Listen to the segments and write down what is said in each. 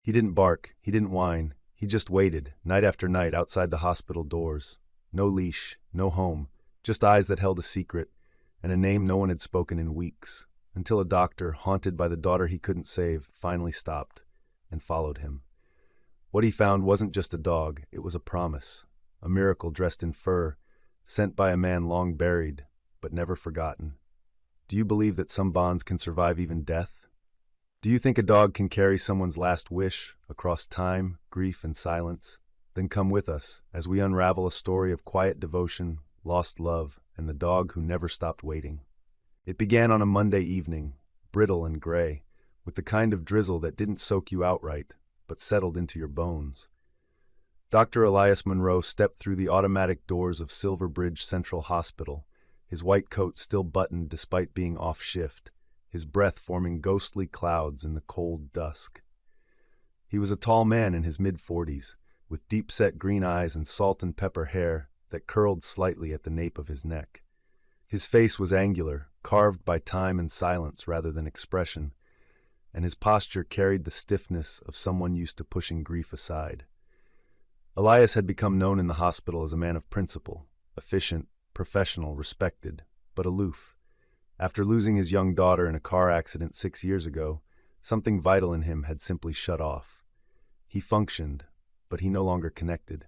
He didn't bark, he didn't whine, he just waited, night after night, outside the hospital doors. No leash, no home, just eyes that held a secret, and a name no one had spoken in weeks, until a doctor, haunted by the daughter he couldn't save, finally stopped and followed him. What he found wasn't just a dog, it was a promise, a miracle dressed in fur, sent by a man long buried, but never forgotten. Do you believe that some bonds can survive even death? Do you think a dog can carry someone's last wish across time, grief, and silence? Then come with us as we unravel a story of quiet devotion, lost love, and the dog who never stopped waiting. It began on a Monday evening, brittle and gray, with the kind of drizzle that didn't soak you outright, but settled into your bones. Dr. Elias Monroe stepped through the automatic doors of Silver Bridge Central Hospital, his white coat still buttoned despite being off shift, his breath forming ghostly clouds in the cold dusk. He was a tall man in his mid-40s, with deep-set green eyes and salt and pepper hair that curled slightly at the nape of his neck. His face was angular, carved by time and silence rather than expression, and his posture carried the stiffness of someone used to pushing grief aside. Elias had become known in the hospital as a man of principle, efficient, professional, respected, but aloof. After losing his young daughter in a car accident 6 years ago, something vital in him had simply shut off. He functioned, but he no longer connected.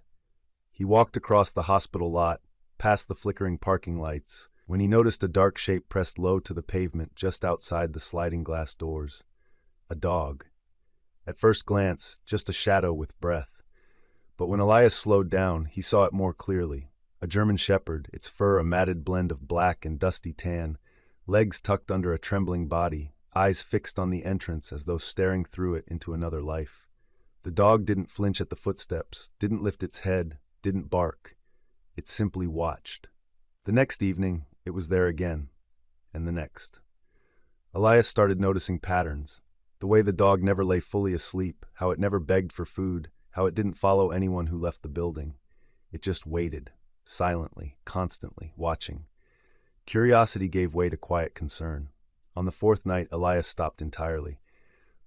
He walked across the hospital lot, past the flickering parking lights, when he noticed a dark shape pressed low to the pavement just outside the sliding glass doors. A dog. At first glance, just a shadow with breath. But when Elias slowed down, he saw it more clearly. A German shepherd, its fur a matted blend of black and dusty tan, legs tucked under a trembling body, eyes fixed on the entrance as though staring through it into another life. The dog didn't flinch at the footsteps, didn't lift its head, didn't bark. It simply watched. The next evening, it was there again, and the next. Elias started noticing patterns. The way the dog never lay fully asleep, how it never begged for food, how it didn't follow anyone who left the building. It just waited, silently, constantly, watching. Curiosity gave way to quiet concern. On the fourth night, Elias stopped entirely.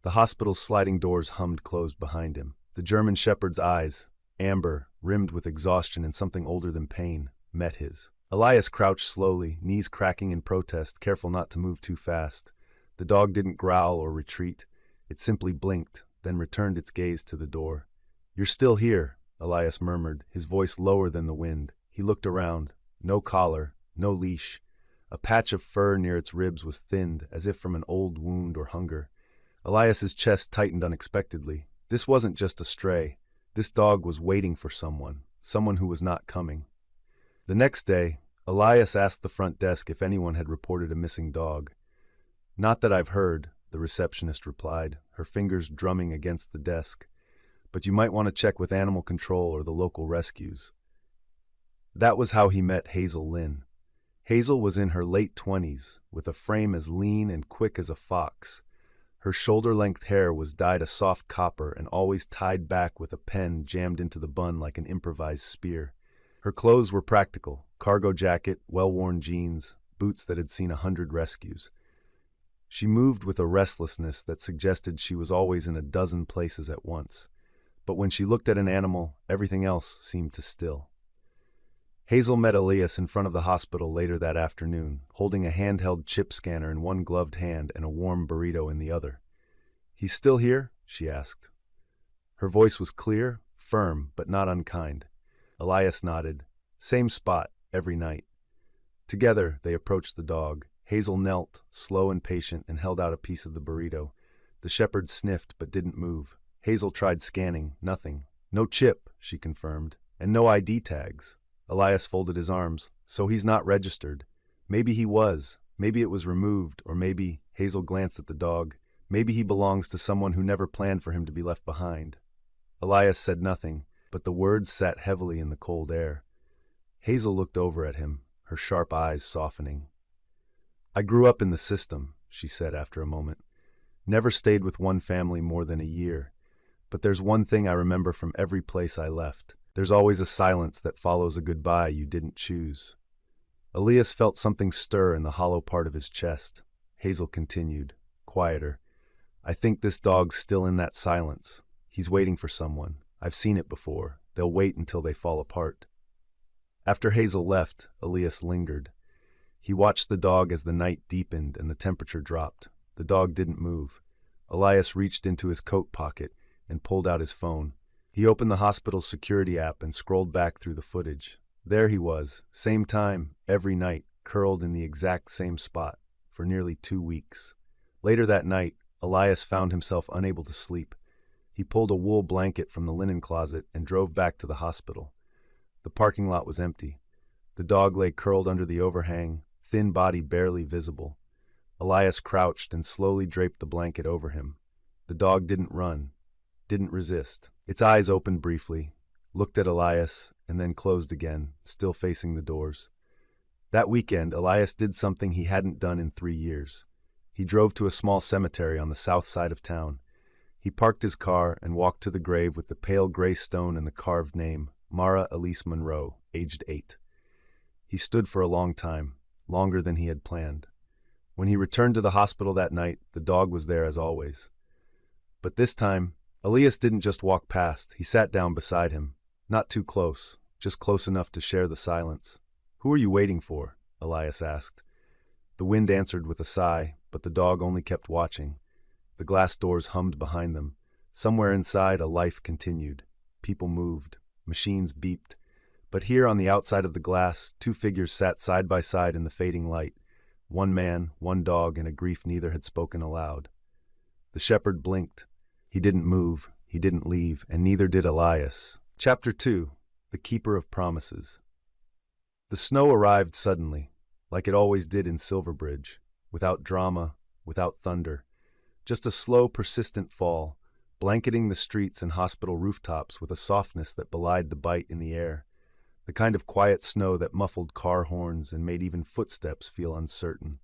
The hospital's sliding doors hummed closed behind him. The German shepherd's eyes, amber, rimmed with exhaustion and something older than pain, met his. Elias crouched slowly, knees cracking in protest, careful not to move too fast. The dog didn't growl or retreat. It simply blinked, then returned its gaze to the door. "You're still here," Elias murmured, his voice lower than the wind. He looked around. No collar, no leash. A patch of fur near its ribs was thinned, as if from an old wound or hunger. Elias's chest tightened unexpectedly. This wasn't just a stray. This dog was waiting for someone who was not coming. The next day, Elias asked the front desk if anyone had reported a missing dog. "Not that I've heard," the receptionist replied, her fingers drumming against the desk. "But you might want to check with animal control or the local rescues." That was how he met Hazel Lynn. Hazel was in her late 20s, with a frame as lean and quick as a fox. Her shoulder-length hair was dyed a soft copper and always tied back with a pen jammed into the bun like an improvised spear. Her clothes were practical: cargo jacket, well-worn jeans, boots that had seen 100 rescues. She moved with a restlessness that suggested she was always in a dozen places at once. But when she looked at an animal, everything else seemed to still. Hazel met Elias in front of the hospital later that afternoon, holding a handheld chip scanner in one gloved hand and a warm burrito in the other. "He's still here?" she asked. Her voice was clear, firm, but not unkind. Elias nodded. Same spot, every night. Together, they approached the dog. Hazel knelt, slow and patient, and held out a piece of the burrito. The shepherd sniffed but didn't move. Hazel tried scanning. Nothing. "No chip," she confirmed, "and no ID tags." Elias folded his arms. "So he's not registered. Maybe he was. Maybe it was removed, or maybe," Hazel glanced at the dog, "maybe he belongs to someone who never planned for him to be left behind." Elias said nothing, but the words sat heavily in the cold air. Hazel looked over at him, her sharp eyes softening. "I grew up in the system," she said after a moment. "Never stayed with one family more than a year. But there's one thing I remember from every place I left. There's always a silence that follows a goodbye you didn't choose." Elias felt something stir in the hollow part of his chest. Hazel continued, quieter. "I think this dog's still in that silence, He's waiting for someone. I've seen it before. They'll wait until they fall apart. After Hazel left, Elias lingered. He watched the dog as the night deepened and the temperature dropped. The dog didn't move. Elias reached into his coat pocket and pulled out his phone. He opened the hospital's security app and scrolled back through the footage. There he was, same time, every night, curled in the exact same spot, for nearly 2 weeks. Later that night, Elias found himself unable to sleep. He pulled a wool blanket from the linen closet and drove back to the hospital. The parking lot was empty. The dog lay curled under the overhang, thin body barely visible. Elias crouched and slowly draped the blanket over him. The dog didn't run, didn't resist. Its eyes opened briefly, looked at Elias, and then closed again, still facing the doors. That weekend, Elias did something he hadn't done in 3 years. He drove to a small cemetery on the south side of town. He parked his car and walked to the grave with the pale gray stone and the carved name, Mara Elise Monroe, aged 8. He stood for a long time, longer than he had planned. When he returned to the hospital that night, the dog was there as always. But this time, Elias didn't just walk past, he sat down beside him. Not too close, just close enough to share the silence. "Who are you waiting for?" Elias asked. The wind answered with a sigh, but the dog only kept watching. The glass doors hummed behind them. Somewhere inside, a life continued. People moved. Machines beeped. But here on the outside of the glass, 2 figures sat side by side in the fading light. One man, one dog, and a grief neither had spoken aloud. The shepherd blinked. He didn't move, he didn't leave, and neither did Elias. Chapter 2. The Keeper of Promises. The snow arrived suddenly, like it always did in Silverbridge, without drama, without thunder. Just a slow, persistent fall, blanketing the streets and hospital rooftops with a softness that belied the bite in the air, the kind of quiet snow that muffled car horns and made even footsteps feel uncertain.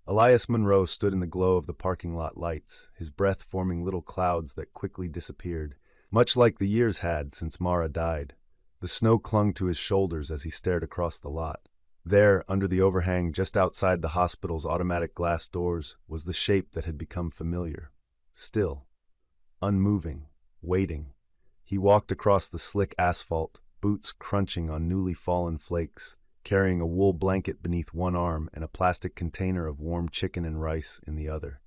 Elias Monroe stood in the glow of the parking lot lights, his breath forming little clouds that quickly disappeared, much like the years had since Mara died. The snow clung to his shoulders as he stared across the lot. There, under the overhang just outside the hospital's automatic glass doors, was the shape that had become familiar. Still, unmoving, waiting. He walked across the slick asphalt, boots crunching on newly fallen flakes, carrying a wool blanket beneath one arm and a plastic container of warm chicken and rice in the other.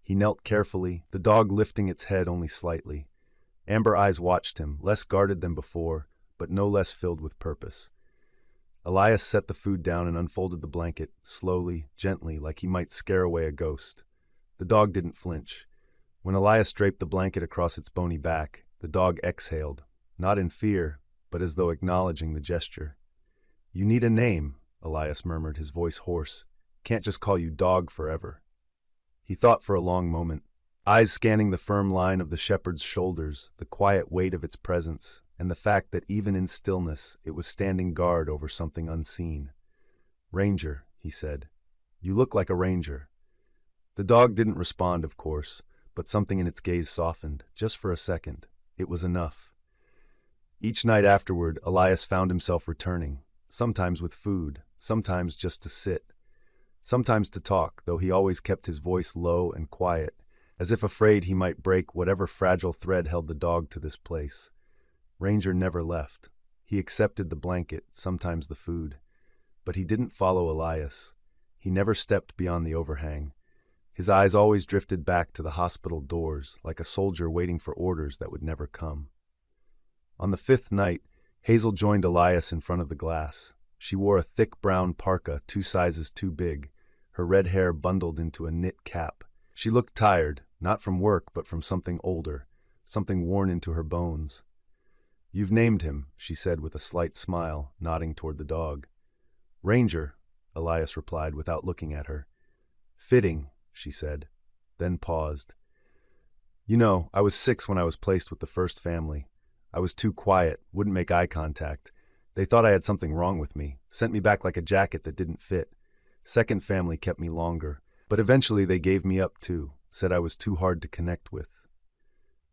He knelt carefully, the dog lifting its head only slightly. Amber eyes watched him, less guarded than before, but no less filled with purpose. Elias set the food down and unfolded the blanket, slowly, gently, like he might scare away a ghost. The dog didn't flinch. When Elias draped the blanket across its bony back, the dog exhaled, not in fear, but as though acknowledging the gesture. "You need a name," Elias murmured, his voice hoarse. "Can't just call you Dog forever." He thought for a long moment, eyes scanning the firm line of the shepherd's shoulders, the quiet weight of its presence, and the fact that even in stillness it was standing guard over something unseen. "Ranger," he said. "You look like a ranger." The dog didn't respond, of course, but something in its gaze softened, just for a second. It was enough. Each night afterward, Elias found himself returning, sometimes with food, sometimes just to sit, sometimes to talk, though he always kept his voice low and quiet, as if afraid he might break whatever fragile thread held the dog to this place. Ranger never left. He accepted the blanket, sometimes the food. But he didn't follow Elias. He never stepped beyond the overhang. His eyes always drifted back to the hospital doors, like a soldier waiting for orders that would never come. On the 5th night, Hazel joined Elias in front of the glass. She wore a thick brown parka 2 sizes too big, her red hair bundled into a knit cap. She looked tired, not from work but from something older, something worn into her bones. "You've named him," she said with a slight smile, nodding toward the dog. "Ranger," Elias replied without looking at her. "Fitting," she said, then paused. "You know, I was 6 when I was placed with the first family. I was too quiet, wouldn't make eye contact. They thought I had something wrong with me, sent me back like a jacket that didn't fit. Second family kept me longer, but eventually they gave me up too, said I was too hard to connect with."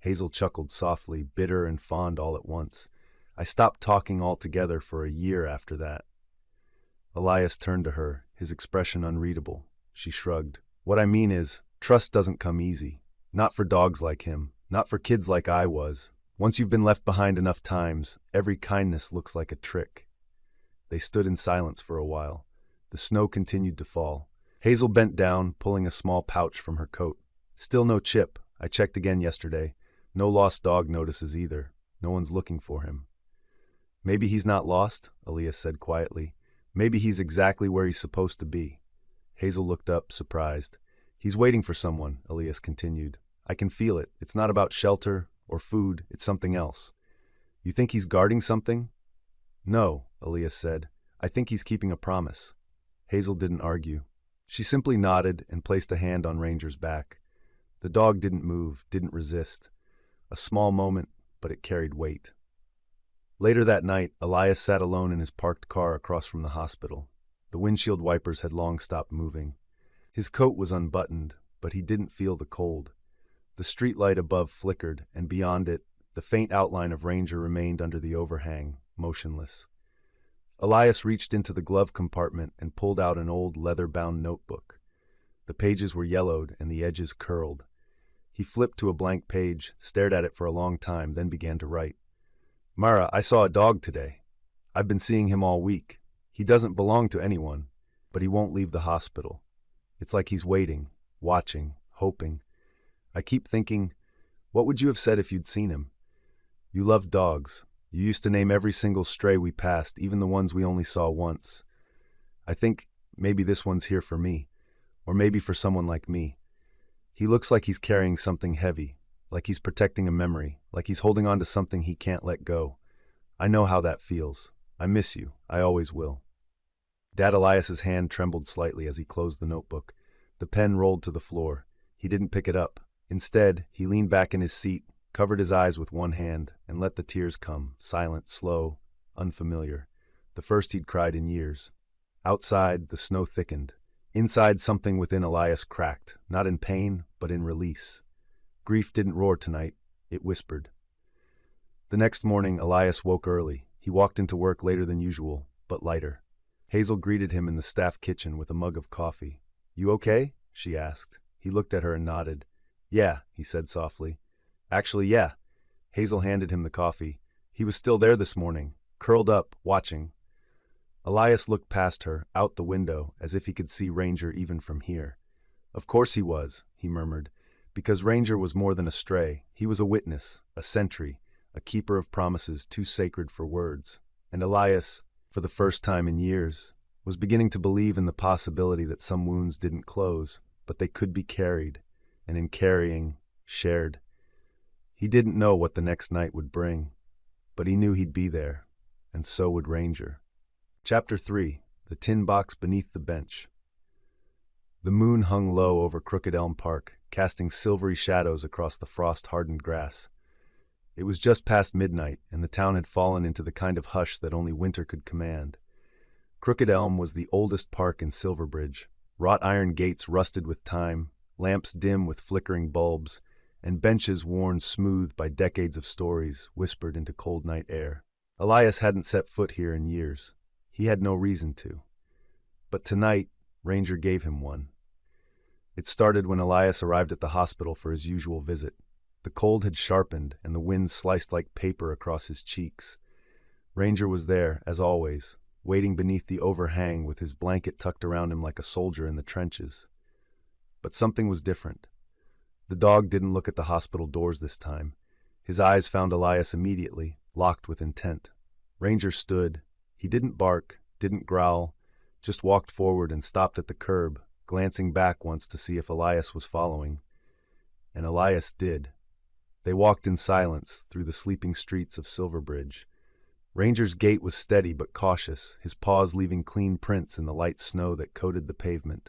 Hazel chuckled softly, bitter and fond all at once. "I stopped talking altogether for a year after that." Elias turned to her, his expression unreadable. She shrugged. "What I mean is, trust doesn't come easy. Not for dogs like him. Not for kids like I was. Once you've been left behind enough times, every kindness looks like a trick. They stood in silence for a while. The snow continued to fall. Hazel bent down, pulling a small pouch from her coat. Still no Chip. I checked again yesterday. No lost dog notices either. No one's looking for him. Maybe he's not lost, Elias said quietly. Maybe he's exactly where he's supposed to be. Hazel looked up, surprised. He's waiting for someone, Elias continued. I can feel it. It's not about shelter or food, it's something else. You think he's guarding something? No, Elias said. I think he's keeping a promise. Hazel didn't argue. She simply nodded and placed a hand on Ranger's back. The dog didn't move, didn't resist. A small moment, but it carried weight. Later that night, Elias sat alone in his parked car across from the hospital. The windshield wipers had long stopped moving. His coat was unbuttoned, but he didn't feel the cold. The streetlight above flickered, and beyond it, the faint outline of Ranger remained under the overhang, motionless. Elias reached into the glove compartment and pulled out an old leather-bound notebook. The pages were yellowed and the edges curled. He flipped to a blank page, stared at it for a long time, then began to write. Mara, I saw a dog today. I've been seeing him all week. He doesn't belong to anyone, but he won't leave the hospital. It's like he's waiting, watching, hoping. I keep thinking, what would you have said if you'd seen him? You loved dogs. You used to name every single stray we passed, even the ones we only saw once. I think maybe this one's here for me, or maybe for someone like me. He looks like he's carrying something heavy, like he's protecting a memory, like he's holding on to something he can't let go. I know how that feels. I miss you. I always will. Dad Elias's hand trembled slightly as he closed the notebook. The pen rolled to the floor. He didn't pick it up. Instead, he leaned back in his seat, covered his eyes with one hand, and let the tears come, silent, slow, unfamiliar. The first he'd cried in years. Outside, the snow thickened. Inside, something within Elias cracked, not in pain, but in release. Grief didn't roar tonight, it whispered. The next morning, Elias woke early. He walked into work later than usual, but lighter. Hazel greeted him in the staff kitchen with a mug of coffee. You okay? She asked. He looked at her and nodded. Yeah, he said softly. Actually, yeah. Hazel handed him the coffee. He was still there this morning, curled up, watching. Elias looked past her, out the window, as if he could see Ranger even from here. Of course he was, he murmured, because Ranger was more than a stray. He was a witness, a sentry, a keeper of promises too sacred for words. And Elias, for the first time in years, was beginning to believe in the possibility that some wounds didn't close, but they could be carried, and in carrying, shared. He didn't know what the next night would bring, but he knew he'd be there, and so would Ranger. Chapter 3. The Tin Box Beneath the Bench. The moon hung low over Crooked Elm Park, casting silvery shadows across the frost-hardened grass. It was just past midnight, and the town had fallen into the kind of hush that only winter could command. Crooked Elm was the oldest park in Silverbridge. Wrought iron gates rusted with time, lamps dim with flickering bulbs, and benches worn smooth by decades of stories whispered into cold night air. Elias hadn't set foot here in years. He had no reason to. But tonight, Ranger gave him one. It started when Elias arrived at the hospital for his usual visit. The cold had sharpened, and the wind sliced like paper across his cheeks. Ranger was there, as always, waiting beneath the overhang with his blanket tucked around him like a soldier in the trenches. But something was different. The dog didn't look at the hospital doors this time. His eyes found Elias immediately, locked with intent. Ranger stood. He didn't bark, didn't growl, just walked forward and stopped at the curb, glancing back once to see if Elias was following. And Elias did. They walked in silence through the sleeping streets of Silverbridge. Ranger's gait was steady but cautious, his paws leaving clean prints in the light snow that coated the pavement.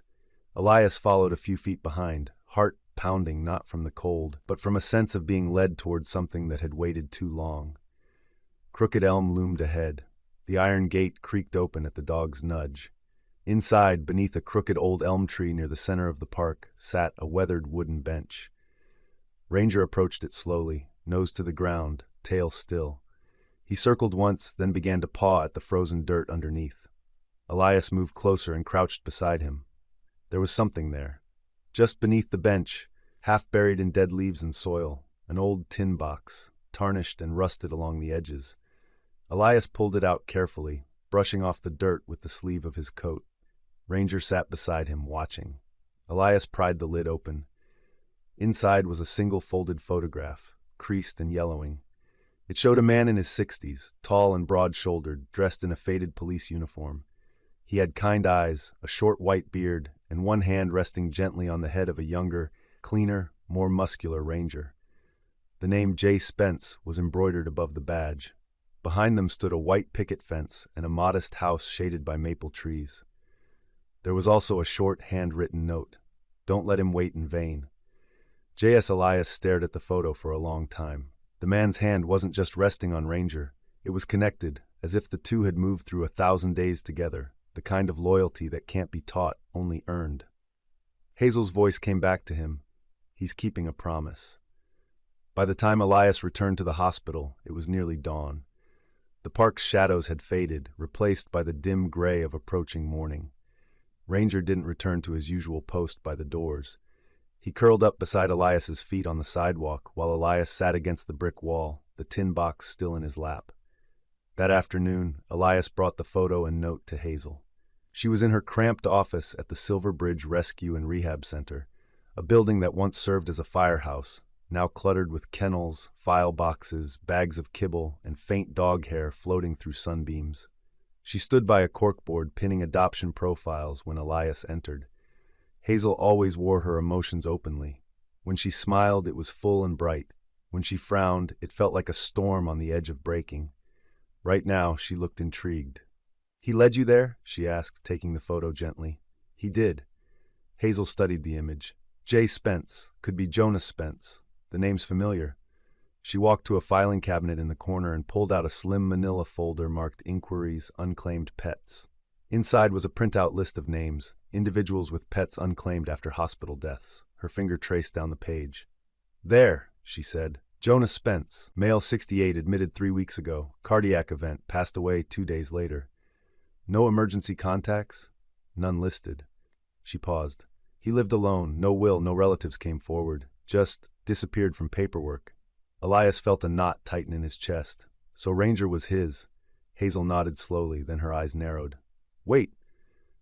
Elias followed a few feet behind, heart pounding not from the cold, but from a sense of being led toward something that had waited too long. Crooked Elm loomed ahead. The iron gate creaked open at the dog's nudge. Inside, beneath a crooked old elm tree near the center of the park, sat a weathered wooden bench. Ranger approached it slowly, nose to the ground, tail still. He circled once, then began to paw at the frozen dirt underneath. Elias moved closer and crouched beside him. There was something there. Just beneath the bench, half buried in dead leaves and soil, an old tin box, tarnished and rusted along the edges. Elias pulled it out carefully, brushing off the dirt with the sleeve of his coat. Ranger sat beside him, watching. Elias pried the lid open. Inside was a single folded photograph, creased and yellowing. It showed a man in his 60s, tall and broad-shouldered, dressed in a faded police uniform. He had kind eyes, a short white beard, and one hand resting gently on the head of a younger, cleaner, more muscular ranger. The name J. Spence was embroidered above the badge. Behind them stood a white picket fence and a modest house shaded by maple trees. There was also a short, handwritten note. Don't let him wait in vain. J.S. Elias stared at the photo for a long time. The man's hand wasn't just resting on Ranger. It was connected, as if the two had moved through 1,000 days together, the kind of loyalty that can't be taught, only earned. Hazel's voice came back to him. He's keeping a promise. By the time Elias returned to the hospital, it was nearly dawn. The park's shadows had faded, replaced by the dim gray of approaching morning. Ranger didn't return to his usual post by the doors. He curled up beside Elias's feet on the sidewalk while Elias sat against the brick wall, the tin box still in his lap. That afternoon, Elias brought the photo and note to Hazel. She was in her cramped office at the Silver Bridge Rescue and Rehab Center, a building that once served as a firehouse, now cluttered with kennels, file boxes, bags of kibble, and faint dog hair floating through sunbeams. She stood by a corkboard pinning adoption profiles when Elias entered. Hazel always wore her emotions openly. When she smiled, it was full and bright. When she frowned, it felt like a storm on the edge of breaking. Right now, she looked intrigued. "He led you there?" she asked, taking the photo gently. "He did." Hazel studied the image. J. Spence, could be Jonas Spence. The name's familiar. She walked to a filing cabinet in the corner and pulled out a slim manila folder marked Inquiries, Unclaimed Pets. Inside was a printout list of names, individuals with pets unclaimed after hospital deaths. Her finger traced down the page. "There," she said. "Jonas Spence, male 68, admitted 3 weeks ago. Cardiac event, passed away 2 days later. No emergency contacts? None listed." She paused. "He lived alone, no will, no relatives came forward. Just disappeared from paperwork." Elias felt a knot tighten in his chest. So Ranger was his. Hazel nodded slowly, then her eyes narrowed. "Wait.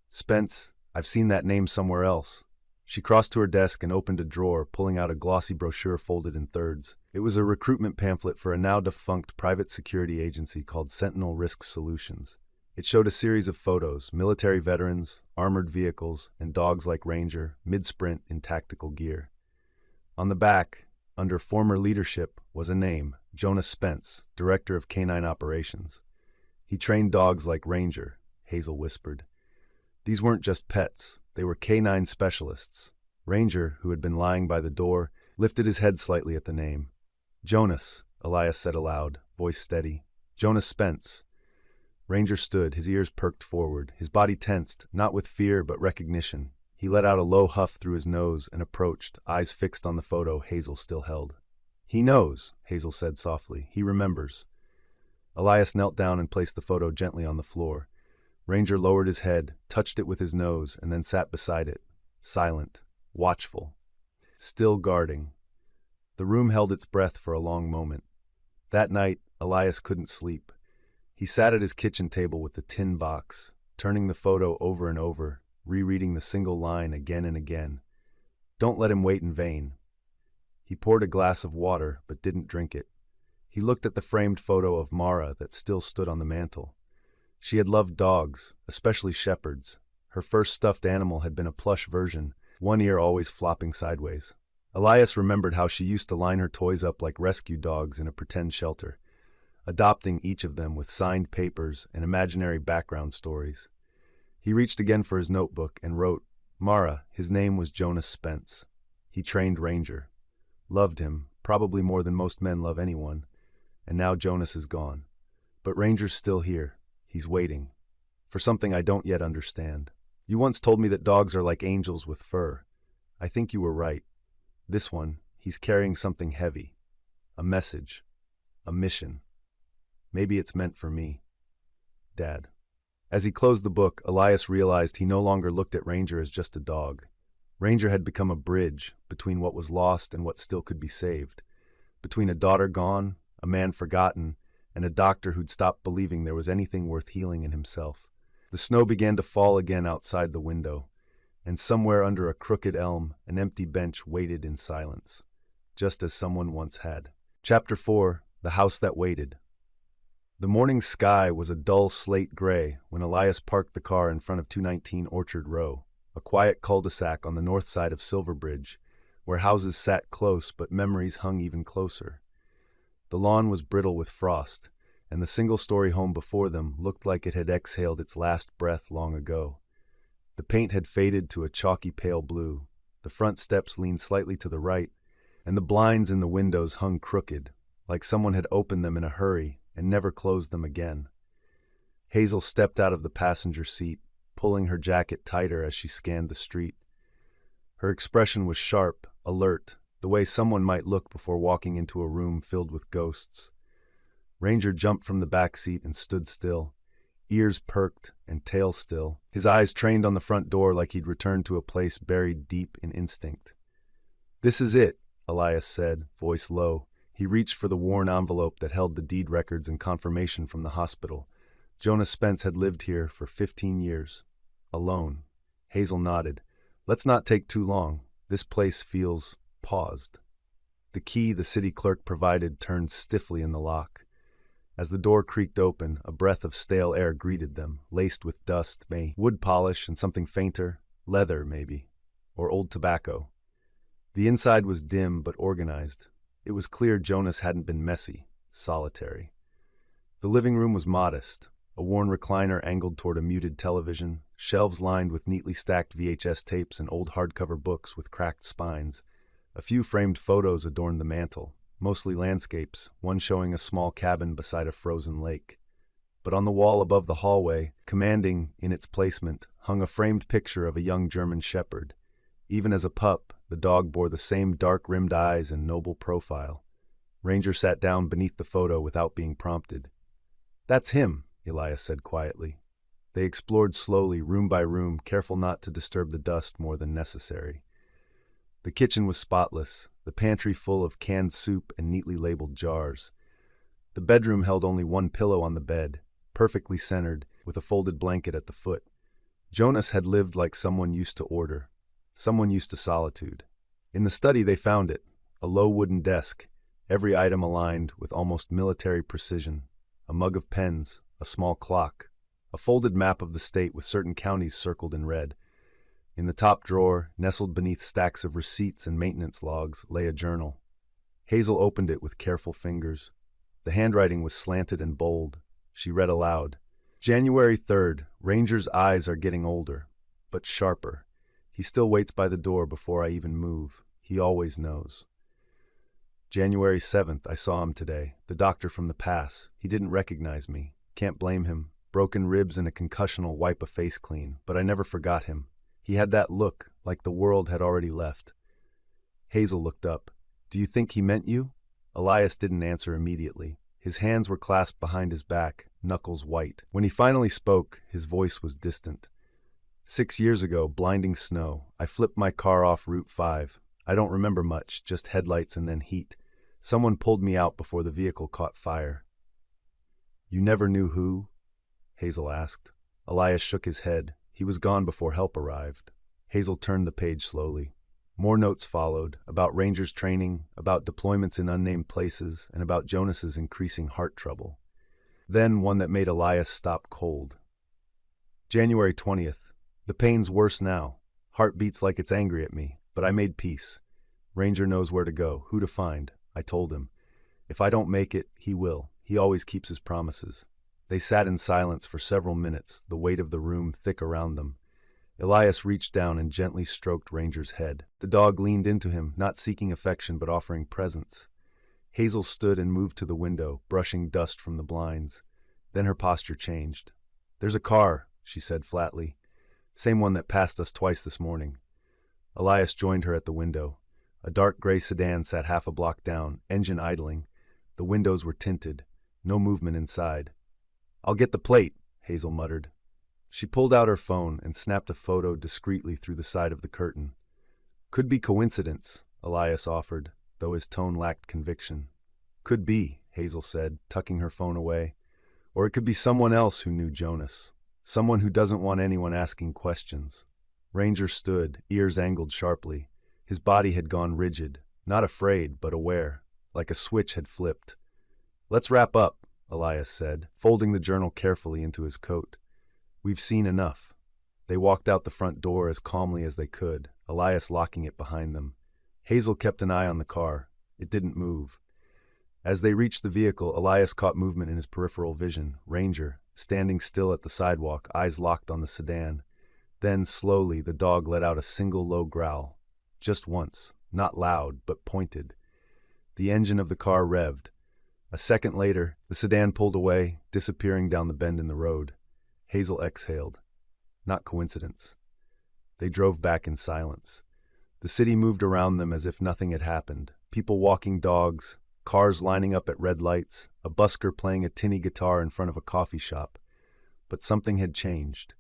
Spence, I've seen that name somewhere else." She crossed to her desk and opened a drawer, pulling out a glossy brochure folded in thirds. It was a recruitment pamphlet for a now-defunct private security agency called Sentinel Risk Solutions. It showed a series of photos, military veterans, armored vehicles, and dogs like Ranger, mid-sprint in tactical gear. On the back, under former leadership, was a name, Jonas Spence, Director of Canine Operations. "He trained dogs like Ranger," Hazel whispered. These weren't just pets, they were canine specialists. Ranger, who had been lying by the door, lifted his head slightly at the name. "Jonas," Elias said aloud, voice steady. "Jonas Spence." Ranger stood, his ears perked forward, his body tensed, not with fear but recognition. He let out a low huff through his nose and approached, eyes fixed on the photo Hazel still held. "He knows," Hazel said softly. "He remembers." Elias knelt down and placed the photo gently on the floor. Ranger lowered his head, touched it with his nose, and then sat beside it, silent, watchful, still guarding. The room held its breath for a long moment. That night, Elias couldn't sleep. He sat at his kitchen table with the tin box, turning the photo over and over, rereading the single line again and again. "Don't let him wait in vain." He poured a glass of water, but didn't drink it. He looked at the framed photo of Mara that still stood on the mantel. She had loved dogs, especially shepherds. Her first stuffed animal had been a plush version, one ear always flopping sideways. Elias remembered how she used to line her toys up like rescue dogs in a pretend shelter, adopting each of them with signed papers and imaginary background stories. He reached again for his notebook and wrote, "Mara, his name was Jonas Spence. He trained Ranger. Loved him, probably more than most men love anyone. And now Jonas is gone. But Ranger's still here. He's waiting. For something I don't yet understand. You once told me that dogs are like angels with fur. I think you were right. This one, he's carrying something heavy. A message. A mission. Maybe it's meant for me. Dad." As he closed the book, Elias realized he no longer looked at Ranger as just a dog. Ranger had become a bridge between what was lost and what still could be saved, between a daughter gone, a man forgotten, and a doctor who'd stopped believing there was anything worth healing in himself. The snow began to fall again outside the window, and somewhere under a crooked elm, an empty bench waited in silence, just as someone once had. Chapter 4: The House That Waited. The morning sky was a dull slate gray when Elias parked the car in front of 219 Orchard Row, a quiet cul-de-sac on the north side of Silverbridge, where houses sat close but memories hung even closer. The lawn was brittle with frost, and the single-story home before them looked like it had exhaled its last breath long ago. The paint had faded to a chalky pale blue, the front steps leaned slightly to the right, and the blinds in the windows hung crooked, like someone had opened them in a hurry and never closed them again. Hazel stepped out of the passenger seat, pulling her jacket tighter as she scanned the street. Her expression was sharp, alert, the way someone might look before walking into a room filled with ghosts. Ranger jumped from the back seat and stood still, ears perked and tail still, his eyes trained on the front door like he'd returned to a place buried deep in instinct. "This is it," Elias said, voice low. He reached for the worn envelope that held the deed records and confirmation from the hospital. Jonas Spence had lived here for 15 years. Alone. Hazel nodded. "Let's not take too long. This place feels paused." The key the city clerk provided turned stiffly in the lock. As the door creaked open, a breath of stale air greeted them, laced with dust, wood polish, and something fainter, leather maybe, or old tobacco. The inside was dim but organized. It was clear Jonas hadn't been messy, solitary. The living room was modest, a worn recliner angled toward a muted television, shelves lined with neatly stacked VHS tapes and old hardcover books with cracked spines. A few framed photos adorned the mantel, mostly landscapes, one showing a small cabin beside a frozen lake. But on the wall above the hallway, commanding in its placement, hung a framed picture of a young German shepherd. Even as a pup, the dog bore the same dark-rimmed eyes and noble profile. Ranger sat down beneath the photo without being prompted. "That's him," Elias said quietly. They explored slowly, room by room, careful not to disturb the dust more than necessary. The kitchen was spotless, the pantry full of canned soup and neatly labeled jars. The bedroom held only one pillow on the bed, perfectly centered, with a folded blanket at the foot. Jonas had lived like someone used to order. Someone used to solitude. In the study they found it, a low wooden desk, every item aligned with almost military precision, a mug of pens, a small clock, a folded map of the state with certain counties circled in red. In the top drawer, nestled beneath stacks of receipts and maintenance logs, lay a journal. Hazel opened it with careful fingers. The handwriting was slanted and bold. She read aloud. "January 3rd, Ranger's eyes are getting older, but sharper. He still waits by the door before I even move. He always knows. January 7th, I saw him today, the doctor from the pass. He didn't recognize me. Can't blame him. Broken ribs and a concussion'll wipe a face clean, but I never forgot him. He had that look, like the world had already left." Hazel looked up. "Do you think he meant you?" Elias didn't answer immediately. His hands were clasped behind his back, knuckles white. When he finally spoke, his voice was distant. 6 years ago, blinding snow. I flipped my car off Route 5. I don't remember much, just headlights and then heat. Someone pulled me out before the vehicle caught fire." "You never knew who?" Hazel asked. Elias shook his head. He was gone before help arrived. Hazel turned the page slowly. More notes followed, about Ranger's training, about deployments in unnamed places, and about Jonas's increasing heart trouble. Then one that made Elias stop cold. "January 20th. The pain's worse now. Heart beats like it's angry at me, but I made peace. Ranger knows where to go, who to find. I told him. If I don't make it, he will. He always keeps his promises." They sat in silence for several minutes, the weight of the room thick around them. Elias reached down and gently stroked Ranger's head. The dog leaned into him, not seeking affection but offering presence. Hazel stood and moved to the window, brushing dust from the blinds. Then her posture changed. "There's a car," she said flatly. "Same one that passed us twice this morning." Elias joined her at the window. A dark gray sedan sat half a block down, engine idling. The windows were tinted. No movement inside. "I'll get the plate," Hazel muttered. She pulled out her phone and snapped a photo discreetly through the side of the curtain. "Could be coincidence," Elias offered, though his tone lacked conviction. Could be, Hazel said, tucking her phone away. Or it could be someone else who knew Jonas. Someone who doesn't want anyone asking questions. Ranger stood, ears angled sharply. His body had gone rigid, not afraid, but aware, like a switch had flipped. "Let's wrap up," Elias said, folding the journal carefully into his coat. "We've seen enough." They walked out the front door as calmly as they could, Elias locking it behind them. Hazel kept an eye on the car. It didn't move. As they reached the vehicle, Elias caught movement in his peripheral vision. Ranger, standing still at the sidewalk, eyes locked on the sedan. Then, slowly, the dog let out a single low growl. Just once, not loud, but pointed. The engine of the car revved. A second later, the sedan pulled away, disappearing down the bend in the road. Hazel exhaled. Not coincidence. They drove back in silence. The city moved around them as if nothing had happened. People walking dogs, cars lining up at red lights, a busker playing a tinny guitar in front of a coffee shop. But something had changed.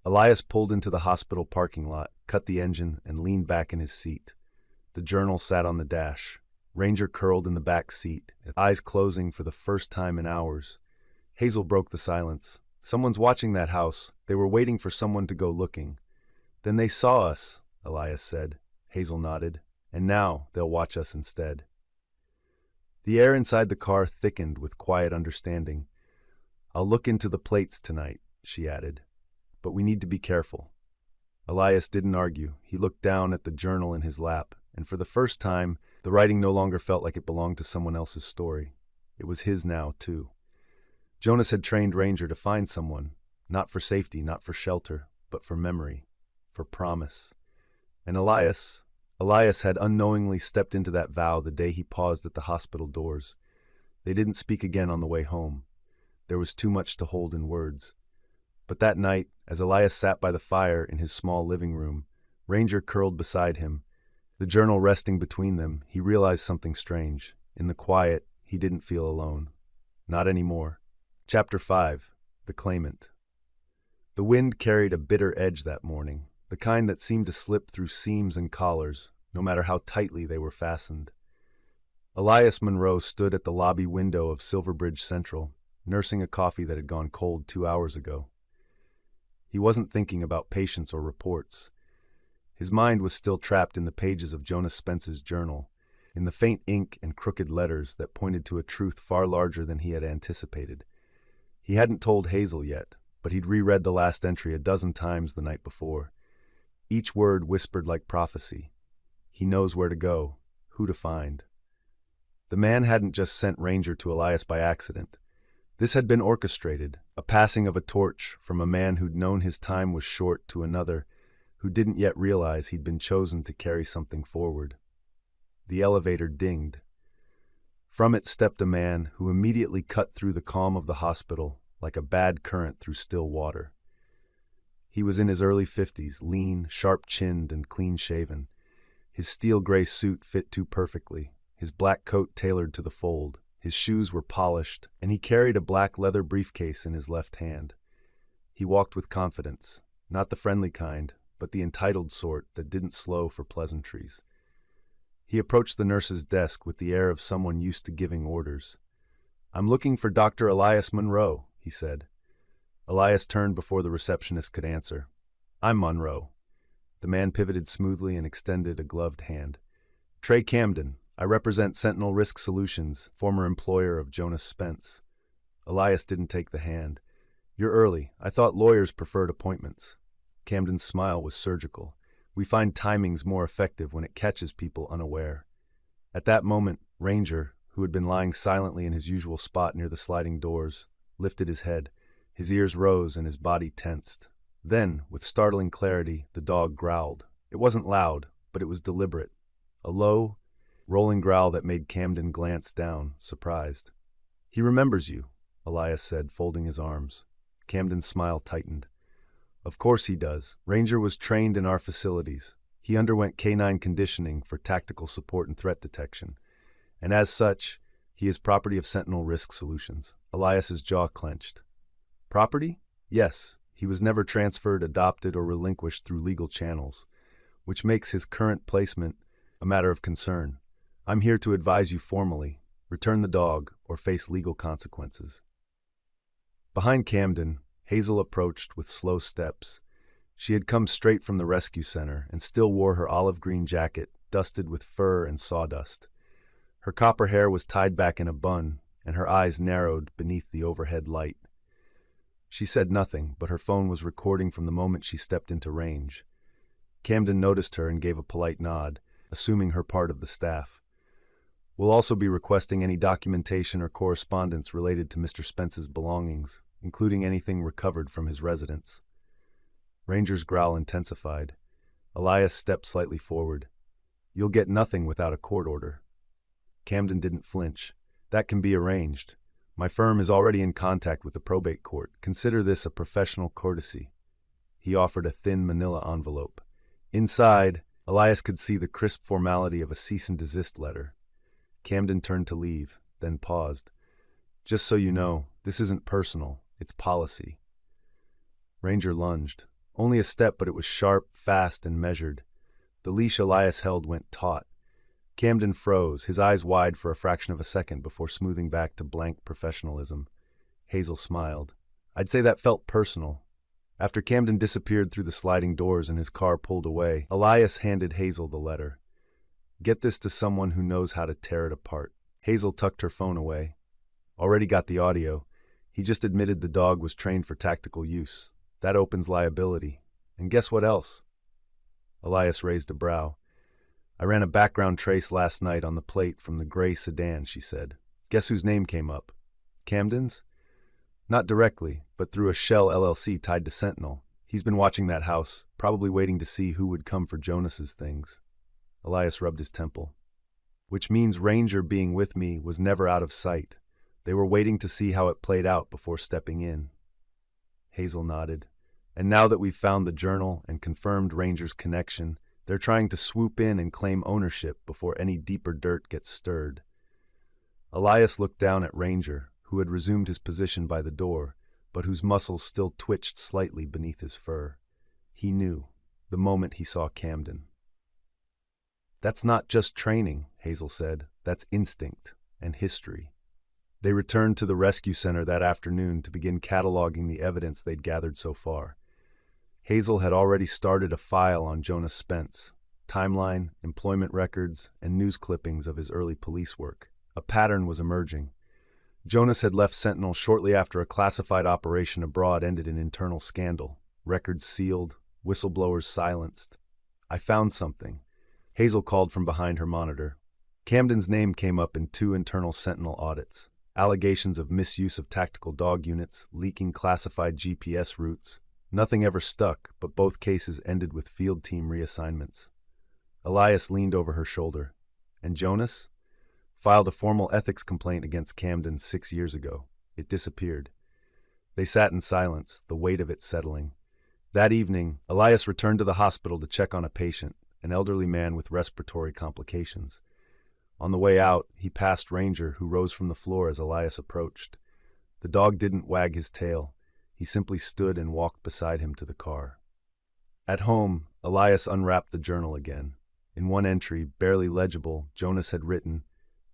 Elias pulled into the hospital parking lot, cut the engine, and leaned back in his seat. The journal sat on the dash. Ranger curled in the back seat, eyes closing for the first time in hours. Hazel broke the silence. "Someone's watching that house. They were waiting for someone to go looking." "Then they saw us," Elias said. Hazel nodded. "And now they'll watch us instead." The air inside the car thickened with quiet understanding. "I'll look into the plates tonight," she added. "But we need to be careful." Elias didn't argue. He looked down at the journal in his lap, and for the first time, the writing no longer felt like it belonged to someone else's story. It was his now, too. Jonas had trained Ranger to find someone, not for safety, not for shelter, but for memory, for promise. And Elias had unknowingly stepped into that vow the day he paused at the hospital doors. They didn't speak again on the way home. There was too much to hold in words. But that night, as Elias sat by the fire in his small living room, Ranger curled beside him. The journal resting between them, he realized something strange. In the quiet, he didn't feel alone. Not anymore. Chapter 5. The Claimant. The wind carried a bitter edge that morning, the kind that seemed to slip through seams and collars, no matter how tightly they were fastened. Elias Monroe stood at the lobby window of Silverbridge Central, nursing a coffee that had gone cold 2 hours ago. He wasn't thinking about patients or reports. His mind was still trapped in the pages of Jonas Spence's journal, in the faint ink and crooked letters that pointed to a truth far larger than he had anticipated. He hadn't told Hazel yet, but he'd reread the last entry a dozen times the night before. Each word whispered like prophecy. He knows where to go, who to find. The man hadn't just sent Ranger to Elias by accident. This had been orchestrated, a passing of a torch from a man who'd known his time was short to another who didn't yet realize he'd been chosen to carry something forward. The elevator dinged. From it stepped a man who immediately cut through the calm of the hospital like a bad current through still water. He was in his early 50s, lean, sharp-chinned, and clean-shaven. His steel-gray suit fit too perfectly, his black coat tailored to the fold. His shoes were polished, and he carried a black leather briefcase in his left hand. He walked with confidence, not the friendly kind, but the entitled sort that didn't slow for pleasantries. He approached the nurse's desk with the air of someone used to giving orders. "I'm looking for Dr. Elias Monroe," he said. Elias turned before the receptionist could answer. "I'm Monroe." The man pivoted smoothly and extended a gloved hand. "Trey Camden. I represent Sentinel Risk Solutions, former employer of Jonas Spence." Elias didn't take the hand. "You're early. I thought lawyers preferred appointments." Camden's smile was surgical. "We find timing's more effective when it catches people unaware." At that moment, Ranger, who had been lying silently in his usual spot near the sliding doors, lifted his head. His ears rose and his body tensed. Then, with startling clarity, the dog growled. It wasn't loud, but it was deliberate. A low, rolling growl that made Camden glance down, surprised. "He remembers you," Elias said, folding his arms. Camden's smile tightened. "Of course he does. Ranger was trained in our facilities. He underwent canine conditioning for tactical support and threat detection. And as such, he is property of Sentinel Risk Solutions." Elias's jaw clenched. "Property? Yes. He was never transferred, adopted, or relinquished through legal channels, which makes his current placement a matter of concern. I'm here to advise you formally. return the dog, or face legal consequences. Behind Camden, Hazel approached with slow steps. She had come straight from the rescue center and still wore her olive green jacket, dusted with fur and sawdust. Her copper hair was tied back in a bun, and her eyes narrowed beneath the overhead light. She said nothing, but her phone was recording from the moment she stepped into range. Camden noticed her and gave a polite nod, assuming her part of the staff. We'll also be requesting any documentation or correspondence related to Mr. Spence's belongings, including anything recovered from his residence. Ranger's growl intensified. Elias stepped slightly forward. You'll get nothing without a court order. Camden didn't flinch. That can be arranged. My firm is already in contact with the probate court. Consider this a professional courtesy. He offered a thin manila envelope. Inside, Elias could see the crisp formality of a cease and desist letter. Camden turned to leave, then paused. Just so you know, this isn't personal, it's policy. Ranger lunged. Only a step, but it was sharp, fast, and measured. The leash Elias held went taut. Camden froze, his eyes wide for a fraction of a second before smoothing back to blank professionalism. Hazel smiled. I'd say that felt personal. After Camden disappeared through the sliding doors and his car pulled away, Elias handed Hazel the letter. Get this to someone who knows how to tear it apart. Hazel tucked her phone away. Already got the audio. He just admitted the dog was trained for tactical use. That opens liability. And guess what else? Elias raised a brow. I ran a background trace last night on the plate from the gray sedan, she said. Guess whose name came up? Camden's? Not directly, but through a Shell LLC tied to Sentinel. He's been watching that house, probably waiting to see who would come for Jonas's things. Elias rubbed his temple. Which means Ranger being with me was never out of sight. They were waiting to see how it played out before stepping in. Hazel nodded. And now that we've found the journal and confirmed Ranger's connection, they're trying to swoop in and claim ownership before any deeper dirt gets stirred. Elias looked down at Ranger, who had resumed his position by the door, but whose muscles still twitched slightly beneath his fur. He knew, the moment he saw Camden. That's not just training, Hazel said. That's instinct and history. They returned to the rescue center that afternoon to begin cataloging the evidence they'd gathered so far. Hazel had already started a file on Jonas Spence, timeline, employment records, and news clippings of his early police work. A pattern was emerging. Jonas had left Sentinel shortly after a classified operation abroad ended in internal scandal. Records sealed, whistleblowers silenced. I found something. Hazel called from behind her monitor. Camden's name came up in 2 internal Sentinel audits. Allegations of misuse of tactical dog units, leaking classified GPS routes. Nothing ever stuck, but both cases ended with field team reassignments. Elias leaned over her shoulder. And Jonas? Filed a formal ethics complaint against Camden 6 years ago. It disappeared. They sat in silence, the weight of it settling. That evening, Elias returned to the hospital to check on a patient, an elderly man with respiratory complications. On the way out, he passed Ranger, who rose from the floor as Elias approached. The dog didn't wag his tail. He simply stood and walked beside him to the car. At home, Elias unwrapped the journal again. In one entry, barely legible, Jonas had written,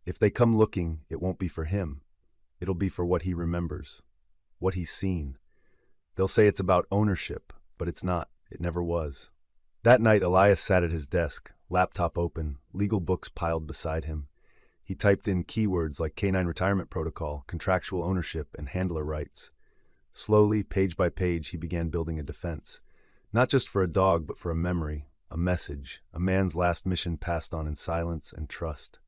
"If they come looking, it won't be for him. It'll be for what he remembers, what he's seen. They'll say it's about ownership, but it's not. It never was." That night, Elias sat at his desk, laptop open, legal books piled beside him. He typed in keywords like canine retirement protocol, contractual ownership, and handler rights. Slowly, page by page, he began building a defense. Not just for a dog, but for a memory, a message, a man's last mission passed on in silence and trust.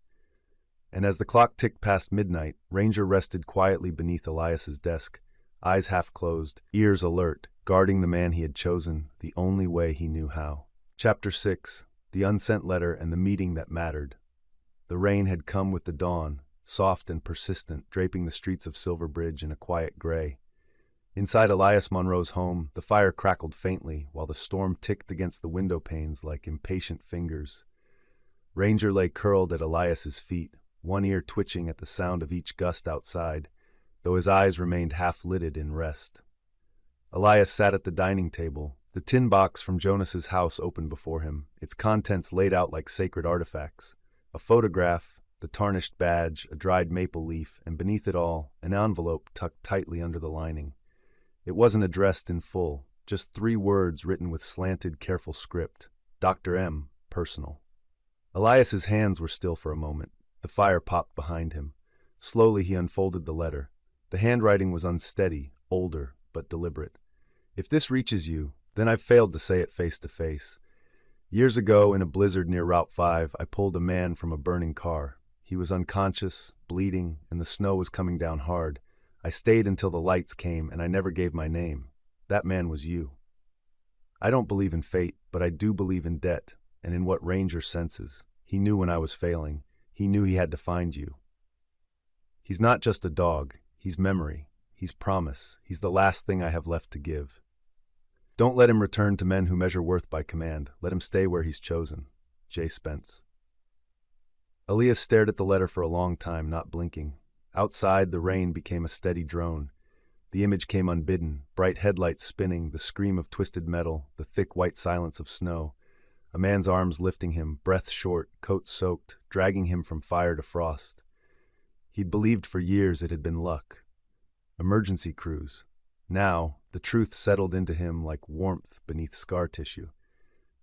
And as the clock ticked past midnight, Ranger rested quietly beneath Elias's desk, eyes half closed, ears alert, guarding the man he had chosen the only way he knew how. Chapter 6. The unsent letter and the meeting that mattered. The rain had come with the dawn, soft and persistent, draping the streets of Silver Bridge in a quiet gray. Inside Elias Monroe's home, the fire crackled faintly while the storm ticked against the window panes like impatient fingers. Ranger lay curled at Elias's feet, one ear twitching at the sound of each gust outside, though his eyes remained half-lidded in rest. Elias sat at the dining table, the tin box from Jonas's house open before him, its contents laid out like sacred artifacts. A photograph, the tarnished badge, a dried maple leaf, and beneath it all, an envelope tucked tightly under the lining. It wasn't addressed in full, just 3 words written with slanted, careful script. Dr. M. Personal. Elias's hands were still for a moment. The fire popped behind him. Slowly he unfolded the letter. The handwriting was unsteady, older, but deliberate. If this reaches you, then I've failed to say it face to face. Years ago, in a blizzard near Route 5, I pulled a man from a burning car. He was unconscious, bleeding, and the snow was coming down hard. I stayed until the lights came, and I never gave my name. That man was you. I don't believe in fate, but I do believe in debt, and in what Ranger senses. He knew when I was failing. He knew he had to find you. He's not just a dog. He's memory. He's promise. He's the last thing I have left to give. Don't let him return to men who measure worth by command. Let him stay where he's chosen. J. Spence. Elias stared at the letter for a long time, not blinking. Outside, the rain became a steady drone. The image came unbidden, bright headlights spinning, the scream of twisted metal, the thick white silence of snow. A man's arms lifting him, breath short, coat soaked, dragging him from fire to frost. He'd believed for years it had been luck. Emergency crews. Now, the truth settled into him like warmth beneath scar tissue.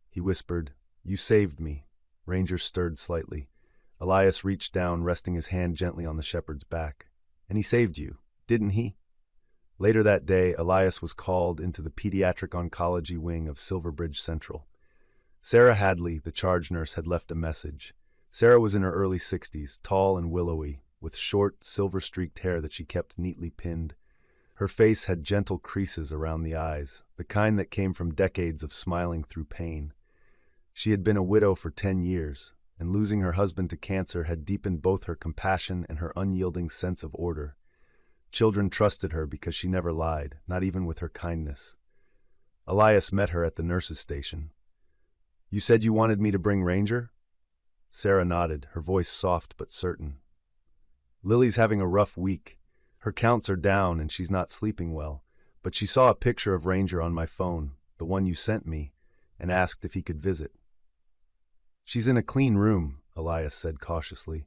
He whispered, "You saved me." Ranger stirred slightly. Elias reached down, resting his hand gently on the shepherd's back. "And he saved you, didn't he?" Later that day, Elias was called into the pediatric oncology wing of Silverbridge Central. Sarah Hadley, the charge nurse, had left a message. Sarah was in her early 60s, tall and willowy, with short, silver-streaked hair that she kept neatly pinned. Her face had gentle creases around the eyes, the kind that came from decades of smiling through pain. She had been a widow for 10 years, and losing her husband to cancer had deepened both her compassion and her unyielding sense of order. Children trusted her because she never lied, not even with her kindness. Elias met her at the nurse's station. "You said you wanted me to bring Ranger?" Sarah nodded, her voice soft but certain. "Lily's having a rough week. Her counts are down and she's not sleeping well, but she saw a picture of Ranger on my phone, the one you sent me, and asked if he could visit." "She's in a clean room," Elias said cautiously.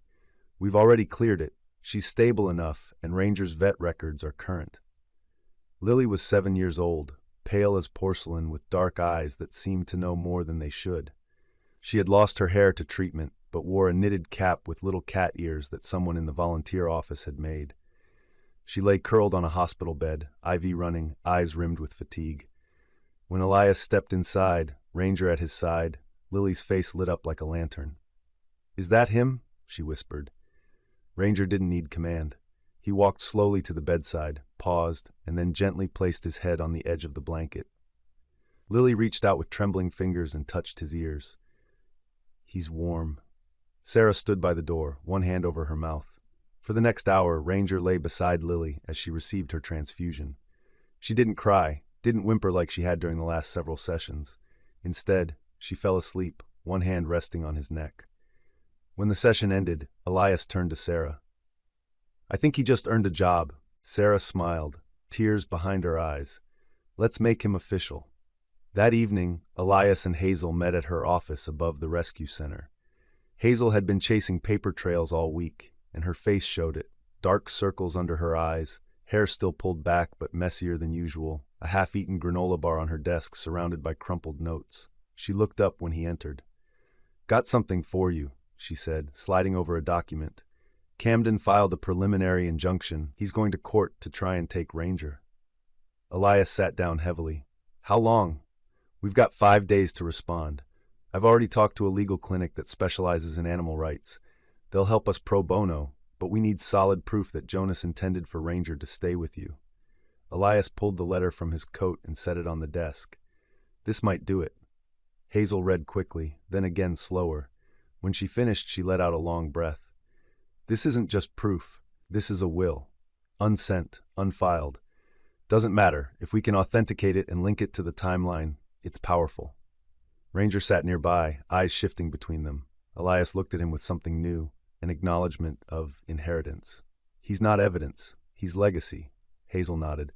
"We've already cleared it. She's stable enough, and Ranger's vet records are current." Lily was 7 years old, pale as porcelain with dark eyes that seemed to know more than they should. She had lost her hair to treatment, but wore a knitted cap with little cat ears that someone in the volunteer office had made. She lay curled on a hospital bed, IV running, eyes rimmed with fatigue. When Elias stepped inside, Ranger at his side, Lily's face lit up like a lantern. "Is that him?" she whispered. Ranger didn't need command. He walked slowly to the bedside, paused, and then gently placed his head on the edge of the blanket. Lily reached out with trembling fingers and touched his ears. "He's warm." Sarah stood by the door, one hand over her mouth. For the next hour, Ranger lay beside Lily as she received her transfusion. She didn't cry, didn't whimper like she had during the last several sessions. Instead, she fell asleep, one hand resting on his neck. When the session ended, Elias turned to Sarah. "I think he just earned a job." Sarah smiled, tears behind her eyes. "Let's make him official." That evening, Elias and Hazel met at her office above the rescue center. Hazel had been chasing paper trails all week, and her face showed it. Dark circles under her eyes, hair still pulled back but messier than usual, a half-eaten granola bar on her desk surrounded by crumpled notes. She looked up when he entered. "Got something for you," she said, sliding over a document. "Camden filed a preliminary injunction. He's going to court to try and take Ranger." Elias sat down heavily. "How long?" "We've got 5 days to respond. I've already talked to a legal clinic that specializes in animal rights. They'll help us pro bono, but we need solid proof that Jonas intended for Ranger to stay with you." Elias pulled the letter from his coat and set it on the desk. "This might do it." Hazel read quickly, then again slower. When she finished, she let out a long breath. "This isn't just proof. This is a will. Unsent, unfiled. Doesn't matter. If we can authenticate it and link it to the timeline, it's powerful." Ranger sat nearby, eyes shifting between them. Elias looked at him with something new, an acknowledgement of inheritance. "He's not evidence. He's legacy." Hazel nodded.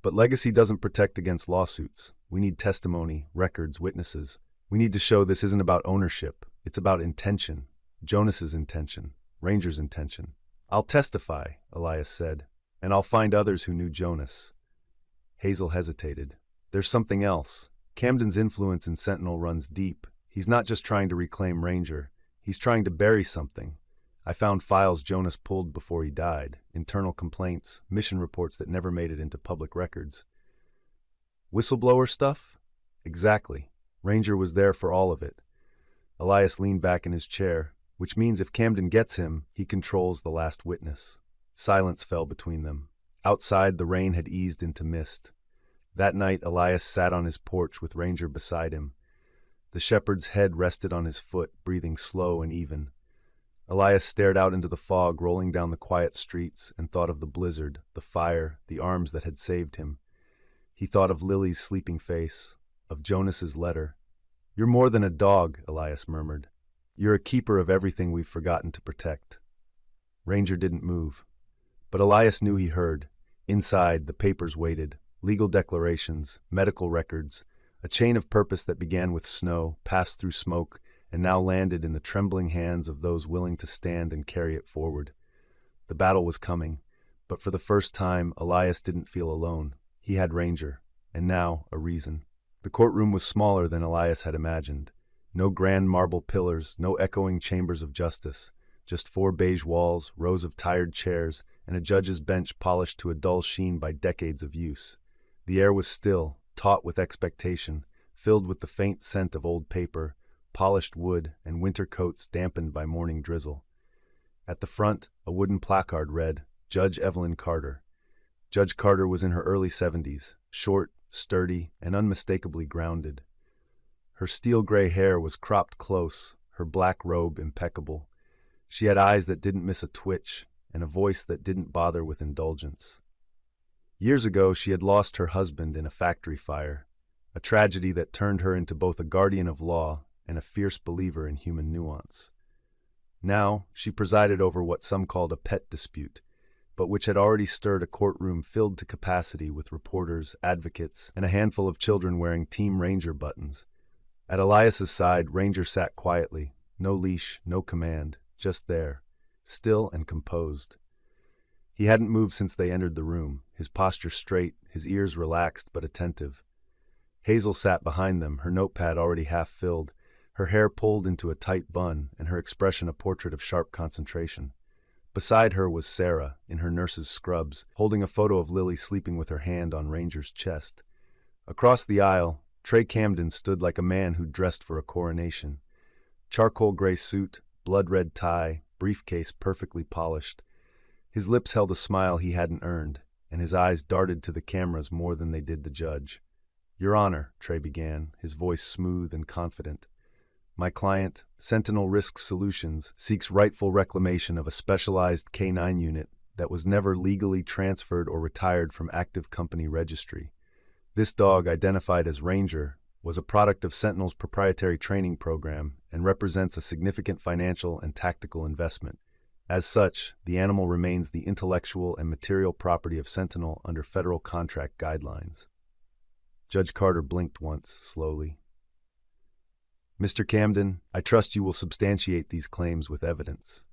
"But legacy doesn't protect against lawsuits. We need testimony, records, witnesses. We need to show this isn't about ownership. It's about intention. Jonas's intention. Ranger's intention. "I'll testify," Elias said, "and I'll find others who knew Jonas." Hazel hesitated. "There's something else. Camden's influence in Sentinel runs deep. He's not just trying to reclaim Ranger. He's trying to bury something. I found files Jonas pulled before he died, internal complaints, mission reports that never made it into public records." "Whistleblower stuff?" "Exactly. Ranger was there for all of it." Elias leaned back in his chair, which means if Camden gets him, he controls the last witness. Silence fell between them. Outside, the rain had eased into mist. That night, Elias sat on his porch with Ranger beside him. The shepherd's head rested on his foot, breathing slow and even. Elias stared out into the fog rolling down the quiet streets and thought of the blizzard, the fire, the arms that had saved him. He thought of Lily's sleeping face, of Jonas's letter. "You're more than a dog," Elias murmured. "You're a keeper of everything we've forgotten to protect." Ranger didn't move. But Elias knew he heard. Inside, the papers waited. Legal declarations, medical records, a chain of purpose that began with snow, passed through smoke, and now landed in the trembling hands of those willing to stand and carry it forward. The battle was coming, but for the first time, Elias didn't feel alone. He had Ranger, and now a reason. The courtroom was smaller than Elias had imagined. No grand marble pillars, no echoing chambers of justice, just 4 beige walls, rows of tired chairs, and a judge's bench polished to a dull sheen by decades of use. The air was still, taut with expectation, filled with the faint scent of old paper, polished wood, and winter coats dampened by morning drizzle. At the front, a wooden placard read, "Judge Evelyn Carter." Judge Carter was in her early 70s, short, sturdy, and unmistakably grounded. Her steel-gray hair was cropped close, her black robe impeccable. She had eyes that didn't miss a twitch, and a voice that didn't bother with indulgence. Years ago, she had lost her husband in a factory fire, a tragedy that turned her into both a guardian of law and a fierce believer in human nuance. Now, she presided over what some called a pet dispute, but which had already stirred a courtroom filled to capacity with reporters, advocates, and a handful of children wearing Team Ranger buttons. At Elias's side, Ranger sat quietly, no leash, no command, just there, still and composed. He hadn't moved since they entered the room, his posture straight, his ears relaxed but attentive. Hazel sat behind them, her notepad already half filled, her hair pulled into a tight bun, and her expression a portrait of sharp concentration. Beside her was Sarah, in her nurse's scrubs, holding a photo of Lily sleeping with her hand on Ranger's chest. Across the aisle, Trey Camden stood like a man who'd dressed for a coronation. Charcoal gray suit, blood-red tie, briefcase perfectly polished. His lips held a smile he hadn't earned, and his eyes darted to the cameras more than they did the judge. "Your Honor," Trey began, his voice smooth and confident. "My client, Sentinel Risk Solutions, seeks rightful reclamation of a specialized K-9 unit that was never legally transferred or retired from active company registry. This dog, identified as Ranger, was a product of Sentinel's proprietary training program and represents a significant financial and tactical investment. As such, the animal remains the intellectual and material property of Sentinel under federal contract guidelines." Judge Carter blinked once, slowly. "Mr. Camden, I trust you will substantiate these claims with evidence."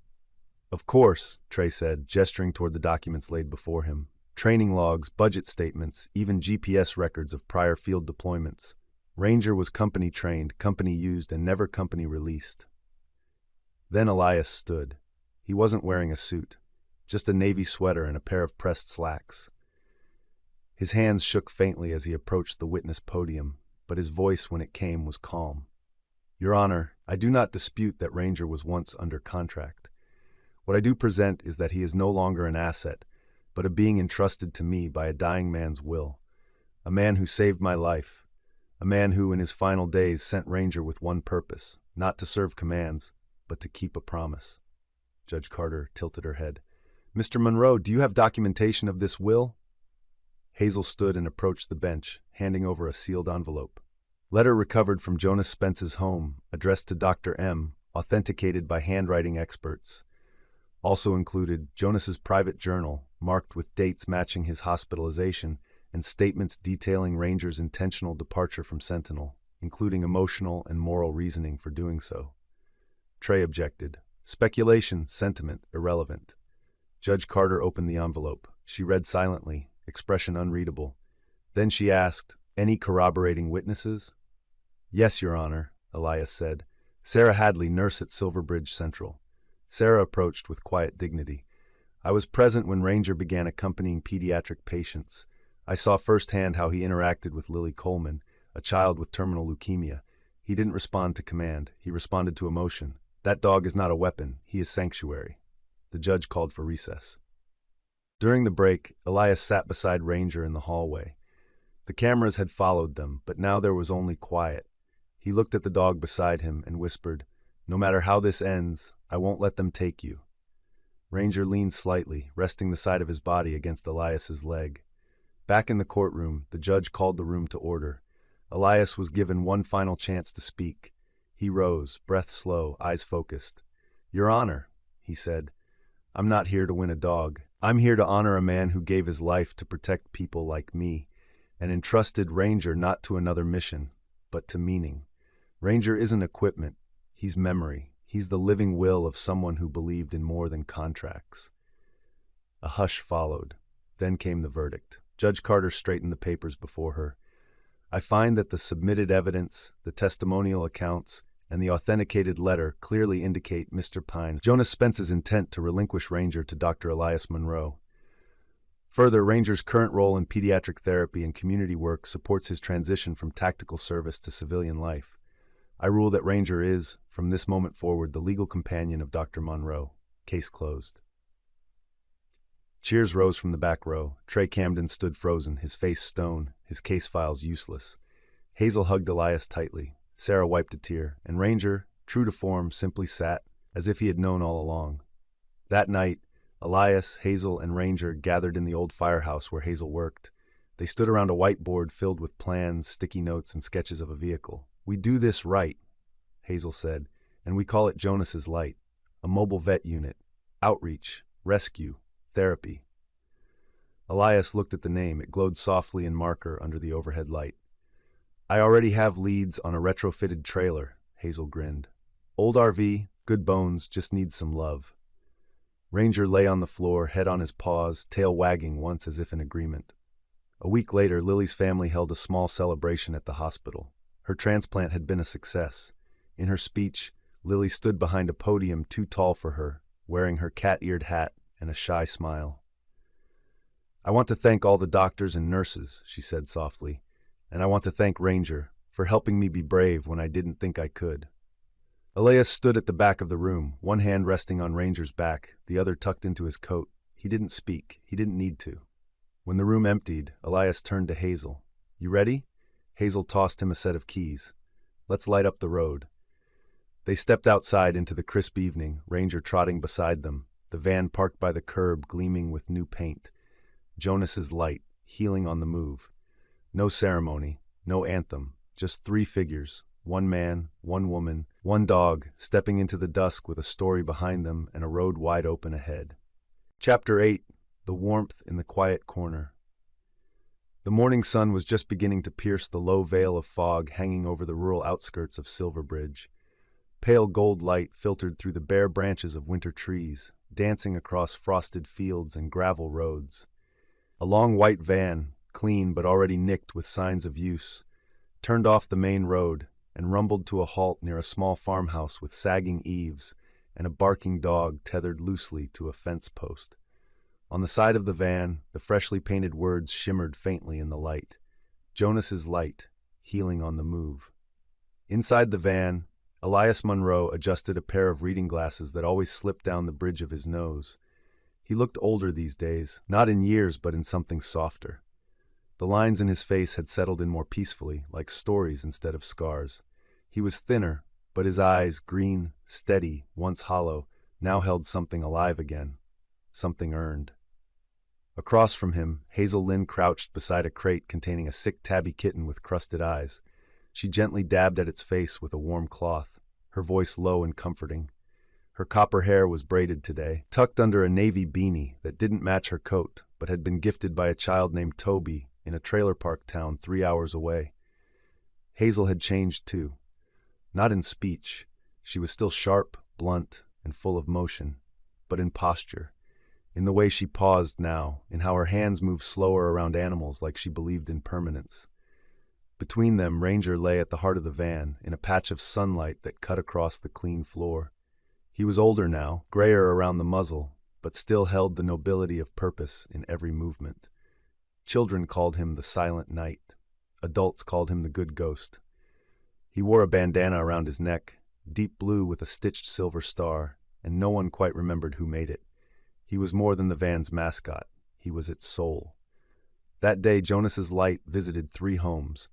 "Of course," Trey said, gesturing toward the documents laid before him. Training logs, budget statements, even GPS records of prior field deployments. Ranger was company trained, company used, and never company released. Then Elias stood. He wasn't wearing a suit, just a navy sweater and a pair of pressed slacks. His hands shook faintly as he approached the witness podium, but his voice, when it came, was calm. "Your Honor, I do not dispute that Ranger was once under contract. What I do present is that he is no longer an asset, but a being entrusted to me by a dying man's will. A man who saved my life. A man who, in his final days, sent Ranger with one purpose, not to serve commands, but to keep a promise." Judge Carter tilted her head. "Mr. Monroe, do you have documentation of this will?" Hazel stood and approached the bench, handing over a sealed envelope. "Letter recovered from Jonas Spence's home, addressed to Dr. M., authenticated by handwriting experts. Also included Jonas's private journal, marked with dates matching his hospitalization, and statements detailing Ranger's intentional departure from Sentinel, including emotional and moral reasoning for doing so." Trey objected. Speculation, sentiment, irrelevant. Judge Carter opened the envelope. She read silently, expression unreadable. Then she asked, "Any corroborating witnesses?" "Yes, Your Honor," Elias said. "Sarah Hadley, nurse at Silverbridge Central." Sarah approached with quiet dignity. "I was present when Ranger began accompanying pediatric patients. I saw firsthand how he interacted with Lily Coleman, a child with terminal leukemia. He didn't respond to command. He responded to emotion. That dog is not a weapon. He is sanctuary." The judge called for recess. During the break, Elias sat beside Ranger in the hallway. The cameras had followed them, but now there was only quiet. He looked at the dog beside him and whispered, "No matter how this ends, I won't let them take you." Ranger leaned slightly, resting the side of his body against Elias's leg. Back in the courtroom, the judge called the room to order. Elias was given one final chance to speak. He rose, breath slow, eyes focused. "Your Honor," he said, "I'm not here to win a dog. I'm here to honor a man who gave his life to protect people like me, and entrusted Ranger not to another mission, but to meaning. Ranger isn't equipment. He's memory. He's the living will of someone who believed in more than contracts." A hush followed. Then came the verdict. Judge Carter straightened the papers before her. "I find that the submitted evidence, the testimonial accounts, and the authenticated letter clearly indicate Mr. Jonas Spence's intent to relinquish Ranger to Dr. Elias Monroe. Further, Ranger's current role in pediatric therapy and community work supports his transition from tactical service to civilian life. I rule that Ranger is, from this moment forward, the legal companion of Dr. Monroe. Case closed." Cheers rose from the back row. Trey Camden stood frozen, his face stone, his case files useless. Hazel hugged Elias tightly. Sarah wiped a tear, and Ranger, true to form, simply sat, as if he had known all along. That night, Elias, Hazel, and Ranger gathered in the old firehouse where Hazel worked. They stood around a whiteboard filled with plans, sticky notes, and sketches of a vehicle. "We do this right," Hazel said, "and we call it Jonas's Light, a mobile vet unit, outreach, rescue, therapy." Elias looked at the name. It glowed softly in marker under the overhead light. "I already have leads on a retrofitted trailer," Hazel grinned. "Old RV, good bones, just needs some love." Ranger lay on the floor, head on his paws, tail wagging once as if in agreement. A week later, Lily's family held a small celebration at the hospital. Her transplant had been a success. In her speech, Lily stood behind a podium too tall for her, wearing her cat-eared hat and a shy smile. "I want to thank all the doctors and nurses," she said softly, "and I want to thank Ranger for helping me be brave when I didn't think I could." Elias stood at the back of the room, one hand resting on Ranger's back, the other tucked into his coat. He didn't speak. He didn't need to. When the room emptied, Elias turned to Hazel. "You ready?" Hazel tossed him a set of keys. "Let's light up the road." They stepped outside into the crisp evening, Ranger trotting beside them, the van parked by the curb gleaming with new paint. Jonas's Light, healing on the move. No ceremony, no anthem, just three figures, one man, one woman, one dog, stepping into the dusk with a story behind them and a road wide open ahead. Chapter 8. The Warmth in the Quiet Corner. The morning sun was just beginning to pierce the low veil of fog hanging over the rural outskirts of Silverbridge. Pale gold light filtered through the bare branches of winter trees, dancing across frosted fields and gravel roads. A long white van, clean but already nicked with signs of use, turned off the main road and rumbled to a halt near a small farmhouse with sagging eaves and a barking dog tethered loosely to a fence post. On the side of the van, the freshly painted words shimmered faintly in the light. Jonas's Light, healing on the move. Inside the van, Elias Monroe adjusted a pair of reading glasses that always slipped down the bridge of his nose. He looked older these days, not in years but in something softer. The lines in his face had settled in more peacefully, like stories instead of scars. He was thinner, but his eyes, green, steady, once hollow, now held something alive again, something earned. Across from him, Hazel Lynn crouched beside a crate containing a sick tabby kitten with crusted eyes. She gently dabbed at its face with a warm cloth, her voice low and comforting. Her copper hair was braided today, tucked under a navy beanie that didn't match her coat, but had been gifted by a child named Toby in a trailer park town 3 hours away. Hazel had changed too. Not in speech. She was still sharp, blunt, and full of motion, but in posture, in the way she paused now, in how her hands moved slower around animals like she believed in permanence. Between them, Ranger lay at the heart of the van, in a patch of sunlight that cut across the clean floor. He was older now, grayer around the muzzle, but still held the nobility of purpose in every movement. Children called him the Silent Knight. Adults called him the Good Ghost. He wore a bandana around his neck, deep blue with a stitched silver star, and no one quite remembered who made it. He was more than the van's mascot. He was its soul. That day, Jonas's light visited 3 homes.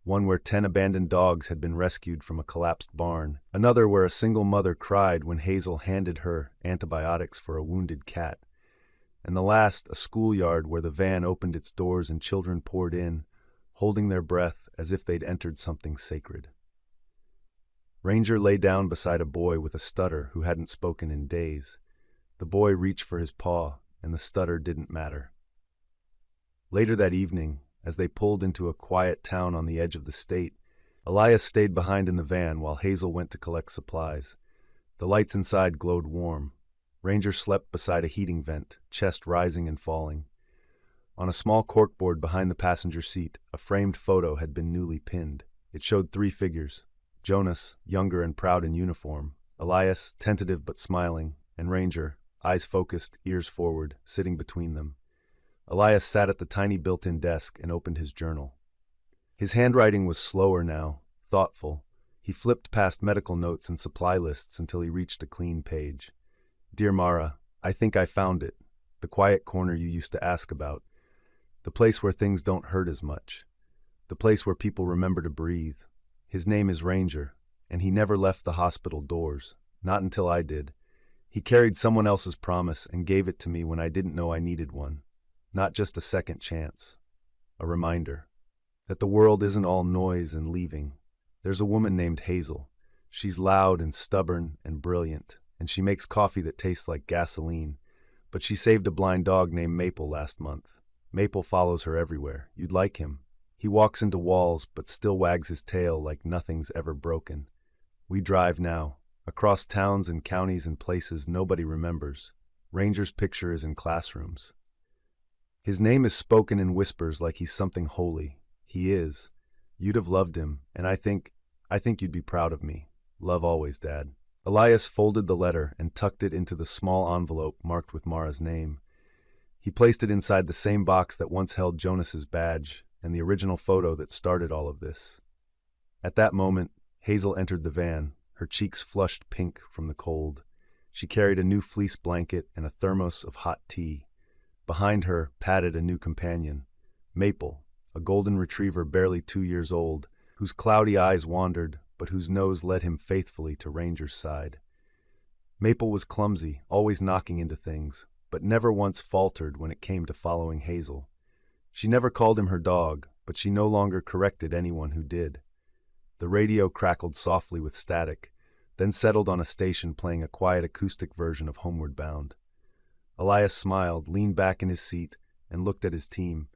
One where 10 abandoned dogs had been rescued from a collapsed barn. Another where a single mother cried when Hazel handed her antibiotics for a wounded cat. And the last, a schoolyard where the van opened its doors and children poured in, holding their breath as if they'd entered something sacred. Ranger lay down beside a boy with a stutter who hadn't spoken in days. The boy reached for his paw, and the stutter didn't matter. Later that evening, as they pulled into a quiet town on the edge of the state, Elias stayed behind in the van while Hazel went to collect supplies. The lights inside glowed warm. Ranger slept beside a heating vent, chest rising and falling. On a small corkboard behind the passenger seat, a framed photo had been newly pinned. It showed 3 figures: Jonas, younger and proud in uniform; Elias, tentative but smiling; and Ranger, eyes focused, ears forward, sitting between them. Elias sat at the tiny built-in desk and opened his journal. His handwriting was slower now, thoughtful. He flipped past medical notes and supply lists until he reached a clean page. Dear Mara, I think I found it. The quiet corner you used to ask about. The place where things don't hurt as much. The place where people remember to breathe. His name is Ranger, and he never left the hospital doors. Not until I did. He carried someone else's promise and gave it to me when I didn't know I needed one. Not just a second chance. A reminder that the world isn't all noise and leaving. There's a woman named Hazel. She's loud and stubborn and brilliant, and she makes coffee that tastes like gasoline. But she saved a blind dog named Maple last month. Maple follows her everywhere. You'd like him. He walks into walls, but still wags his tail like nothing's ever broken. We drive now, across towns and counties and places nobody remembers. Ranger's picture is in classrooms. His name is spoken in whispers like he's something holy. He is. You'd have loved him, and I think you'd be proud of me. Love always, Dad. Elias folded the letter and tucked it into the small envelope marked with Mara's name. He placed it inside the same box that once held Jonas's badge and the original photo that started all of this. At that moment, Hazel entered the van, her cheeks flushed pink from the cold. She carried a new fleece blanket and a thermos of hot tea. Behind her padded a new companion, Maple, a golden retriever barely 2 years old, whose cloudy eyes wandered, but whose nose led him faithfully to Ranger's side. Maple was clumsy, always knocking into things, but never once faltered when it came to following Hazel. She never called him her dog, but she no longer corrected anyone who did. The radio crackled softly with static, then settled on a station playing a quiet acoustic version of Homeward Bound. Elias smiled, leaned back in his seat, and looked at his team.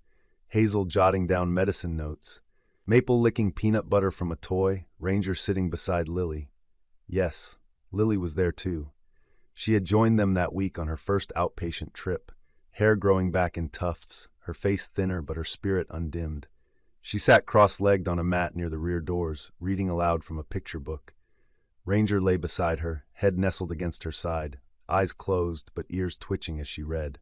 Hazel jotting down medicine notes. Maple licking peanut butter from a toy, Ranger sitting beside Lily. Yes, Lily was there too. She had joined them that week on her first outpatient trip, hair growing back in tufts, her face thinner but her spirit undimmed. She sat cross-legged on a mat near the rear doors, reading aloud from a picture book. Ranger lay beside her, head nestled against her side, eyes closed but ears twitching as she read.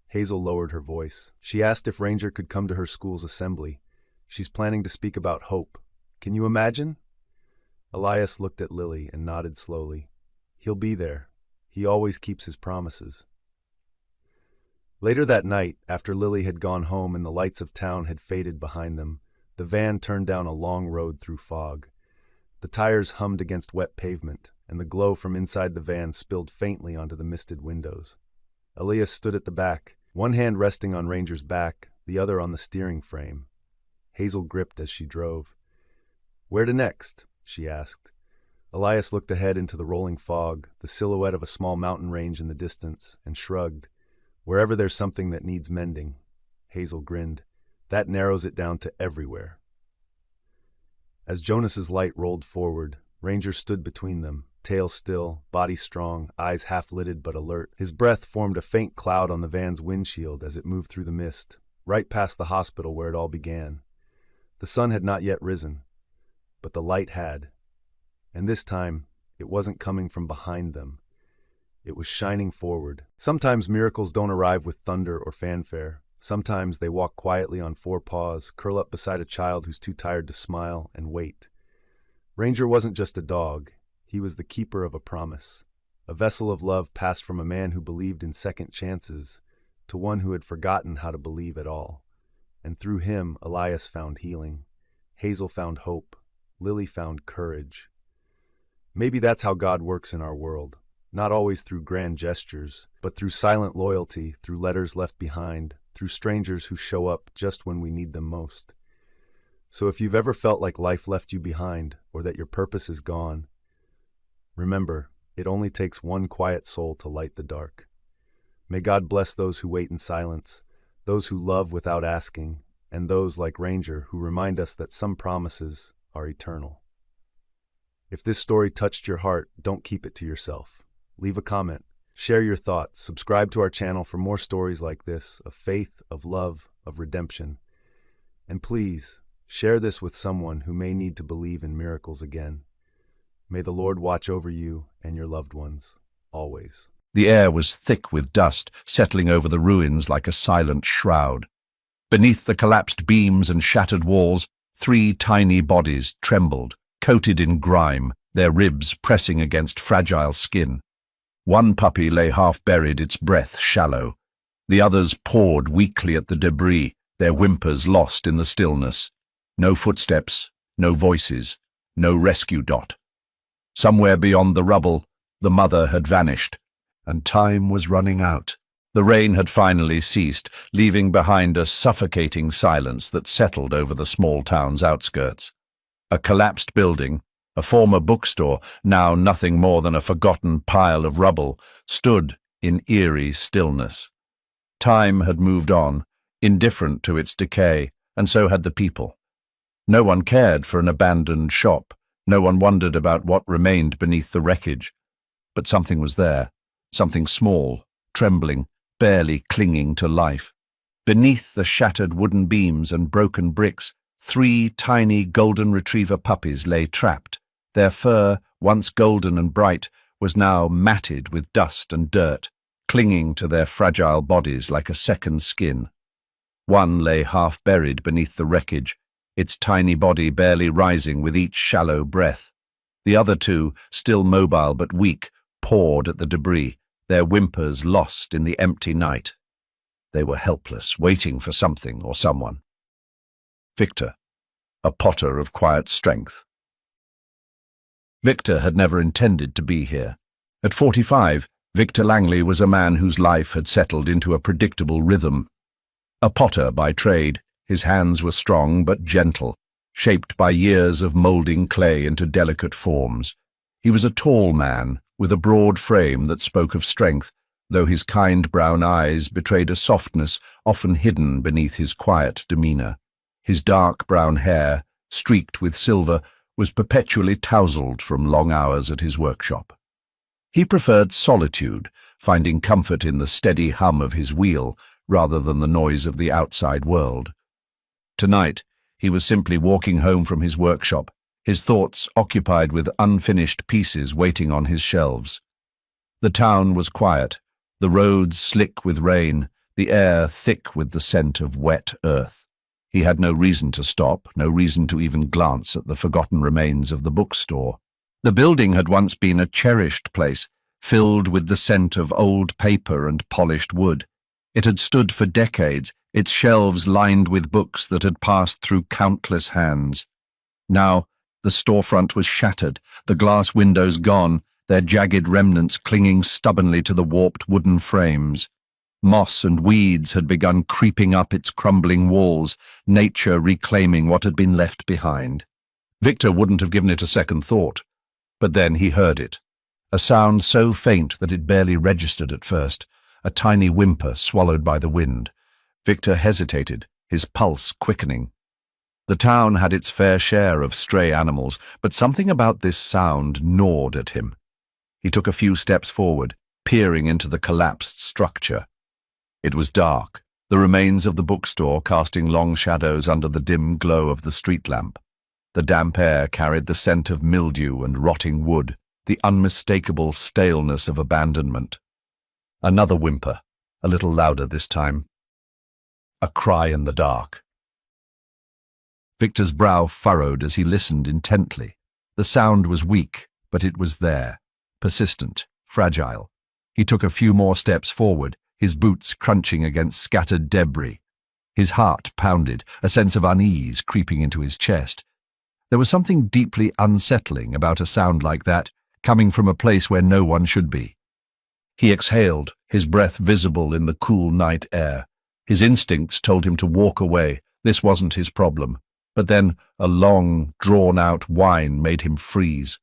Hazel lowered her voice. She asked if Ranger could come to her school's assembly. She's planning to speak about hope. Can you imagine? Elias looked at Lily and nodded slowly. He'll be there. He always keeps his promises. Later that night, after Lily had gone home and the lights of town had faded behind them, the van turned down a long road through fog. The tires hummed against wet pavement, and the glow from inside the van spilled faintly onto the misted windows. Elias stood at the back, one hand resting on Ranger's back, the other on the steering frame. Hazel gripped as she drove. Where to next? She asked. Elias looked ahead into the rolling fog, the silhouette of a small mountain range in the distance, and shrugged. Wherever there's something that needs mending. Hazel grinned. That narrows it down to everywhere. As Jonas's light rolled forward, Ranger stood between them, tail still, body strong, eyes half-lidded but alert. His breath formed a faint cloud on the van's windshield as it moved through the mist, right past the hospital where it all began. The sun had not yet risen, but the light had. And this time, it wasn't coming from behind them. It was shining forward. Sometimes miracles don't arrive with thunder or fanfare. Sometimes they walk quietly on four paws, curl up beside a child who's too tired to smile, and wait. Ranger wasn't just a dog. He was the keeper of a promise. A vessel of love passed from a man who believed in second chances to one who had forgotten how to believe at all. And through him, Elias found healing. Hazel found hope. Lily found courage. Maybe that's how God works in our world. Not always through grand gestures, but through silent loyalty, through letters left behind, through strangers who show up just when we need them most. So if you've ever felt like life left you behind, or that your purpose is gone, remember, it only takes one quiet soul to light the dark. May God bless those who wait in silence, those who love without asking, and those like Ranger who remind us that some promises are eternal. If this story touched your heart, don't keep it to yourself. Leave a comment, share your thoughts, subscribe to our channel for more stories like this, of faith, of love, of redemption. And please, share this with someone who may need to believe in miracles again. May the Lord watch over you and your loved ones, always. The air was thick with dust, settling over the ruins like a silent shroud. Beneath the collapsed beams and shattered walls, 3 tiny bodies trembled, coated in grime, their ribs pressing against fragile skin. One puppy lay half-buried, its breath shallow. The others pawed weakly at the debris, their whimpers lost in the stillness. No footsteps, no voices, no rescue dot. Somewhere beyond the rubble, the mother had vanished, and time was running out. The rain had finally ceased, leaving behind a suffocating silence that settled over the small town's outskirts. A collapsed building, a former bookstore, now nothing more than a forgotten pile of rubble, stood in eerie stillness. Time had moved on, indifferent to its decay, and so had the people. No one cared for an abandoned shop. No one wondered about what remained beneath the wreckage. But something was there, something small, trembling, barely clinging to life. Beneath the shattered wooden beams and broken bricks, 3 tiny golden retriever puppies lay trapped. Their fur, once golden and bright, was now matted with dust and dirt, clinging to their fragile bodies like a second skin. One lay half-buried beneath the wreckage, its tiny body barely rising with each shallow breath. The other 2, still mobile but weak, pawed at the debris, their whimpers lost in the empty night. They were helpless, waiting for something or someone. Victor, a potter of quiet strength. Victor had never intended to be here. At 45, Victor Langley was a man whose life had settled into a predictable rhythm. A potter by trade, his hands were strong but gentle, shaped by years of moulding clay into delicate forms. He was a tall man, with a broad frame that spoke of strength, though his kind brown eyes betrayed a softness often hidden beneath his quiet demeanor. His dark brown hair, streaked with silver, was perpetually tousled from long hours at his workshop. He preferred solitude, finding comfort in the steady hum of his wheel rather than the noise of the outside world. Tonight, he was simply walking home from his workshop, his thoughts occupied with unfinished pieces waiting on his shelves. The town was quiet, the roads slick with rain, the air thick with the scent of wet earth. He had no reason to stop, no reason to even glance at the forgotten remains of the bookstore. The building had once been a cherished place, filled with the scent of old paper and polished wood. It had stood for decades, its shelves lined with books that had passed through countless hands. Now, the storefront was shattered, the glass windows gone, their jagged remnants clinging stubbornly to the warped wooden frames. Moss and weeds had begun creeping up its crumbling walls, nature reclaiming what had been left behind. Victor wouldn't have given it a second thought, but then he heard it. A sound so faint that it barely registered at first, a tiny whimper swallowed by the wind. Victor hesitated, his pulse quickening. The town had its fair share of stray animals, but something about this sound gnawed at him. He took a few steps forward, peering into the collapsed structure. It was dark, the remains of the bookstore casting long shadows under the dim glow of the street lamp. The damp air carried the scent of mildew and rotting wood, the unmistakable staleness of abandonment. Another whimper, a little louder this time. A cry in the dark. Victor's brow furrowed as he listened intently. The sound was weak, but it was there, persistent, fragile. He took a few more steps forward, his boots crunching against scattered debris. His heart pounded, a sense of unease creeping into his chest. There was something deeply unsettling about a sound like that, coming from a place where no one should be. He exhaled, his breath visible in the cool night air. His instincts told him to walk away. This wasn't his problem. But then a long, drawn-out whine made him freeze.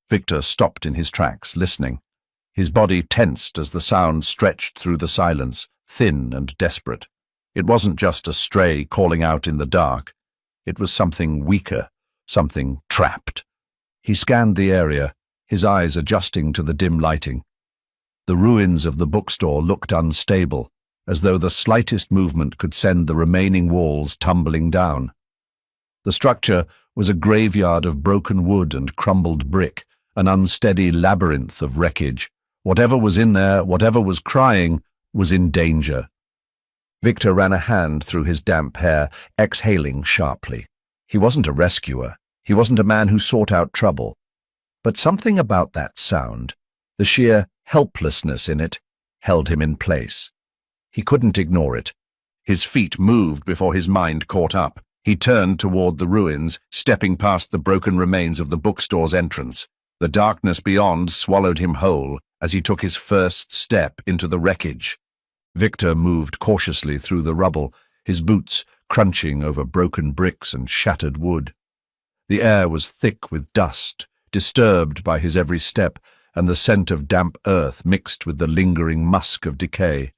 Victor stopped in his tracks, listening. His body tensed as the sound stretched through the silence, thin and desperate. It wasn't just a stray calling out in the dark. It was something weaker, something trapped. He scanned the area, his eyes adjusting to the dim lighting. The ruins of the bookstore looked unstable, as though the slightest movement could send the remaining walls tumbling down. The structure was a graveyard of broken wood and crumbled brick, an unsteady labyrinth of wreckage. Whatever was in there, whatever was crying, was in danger. Victor ran a hand through his damp hair, exhaling sharply. He wasn't a rescuer. He wasn't a man who sought out trouble. But something about that sound, the sheer helplessness in it, held him in place. He couldn't ignore it. His feet moved before his mind caught up. He turned toward the ruins, stepping past the broken remains of the bookstore's entrance. The darkness beyond swallowed him whole as he took his first step into the wreckage. Victor moved cautiously through the rubble, his boots crunching over broken bricks and shattered wood. The air was thick with dust, disturbed by his every step, and the scent of damp earth mixed with the lingering musk of decay.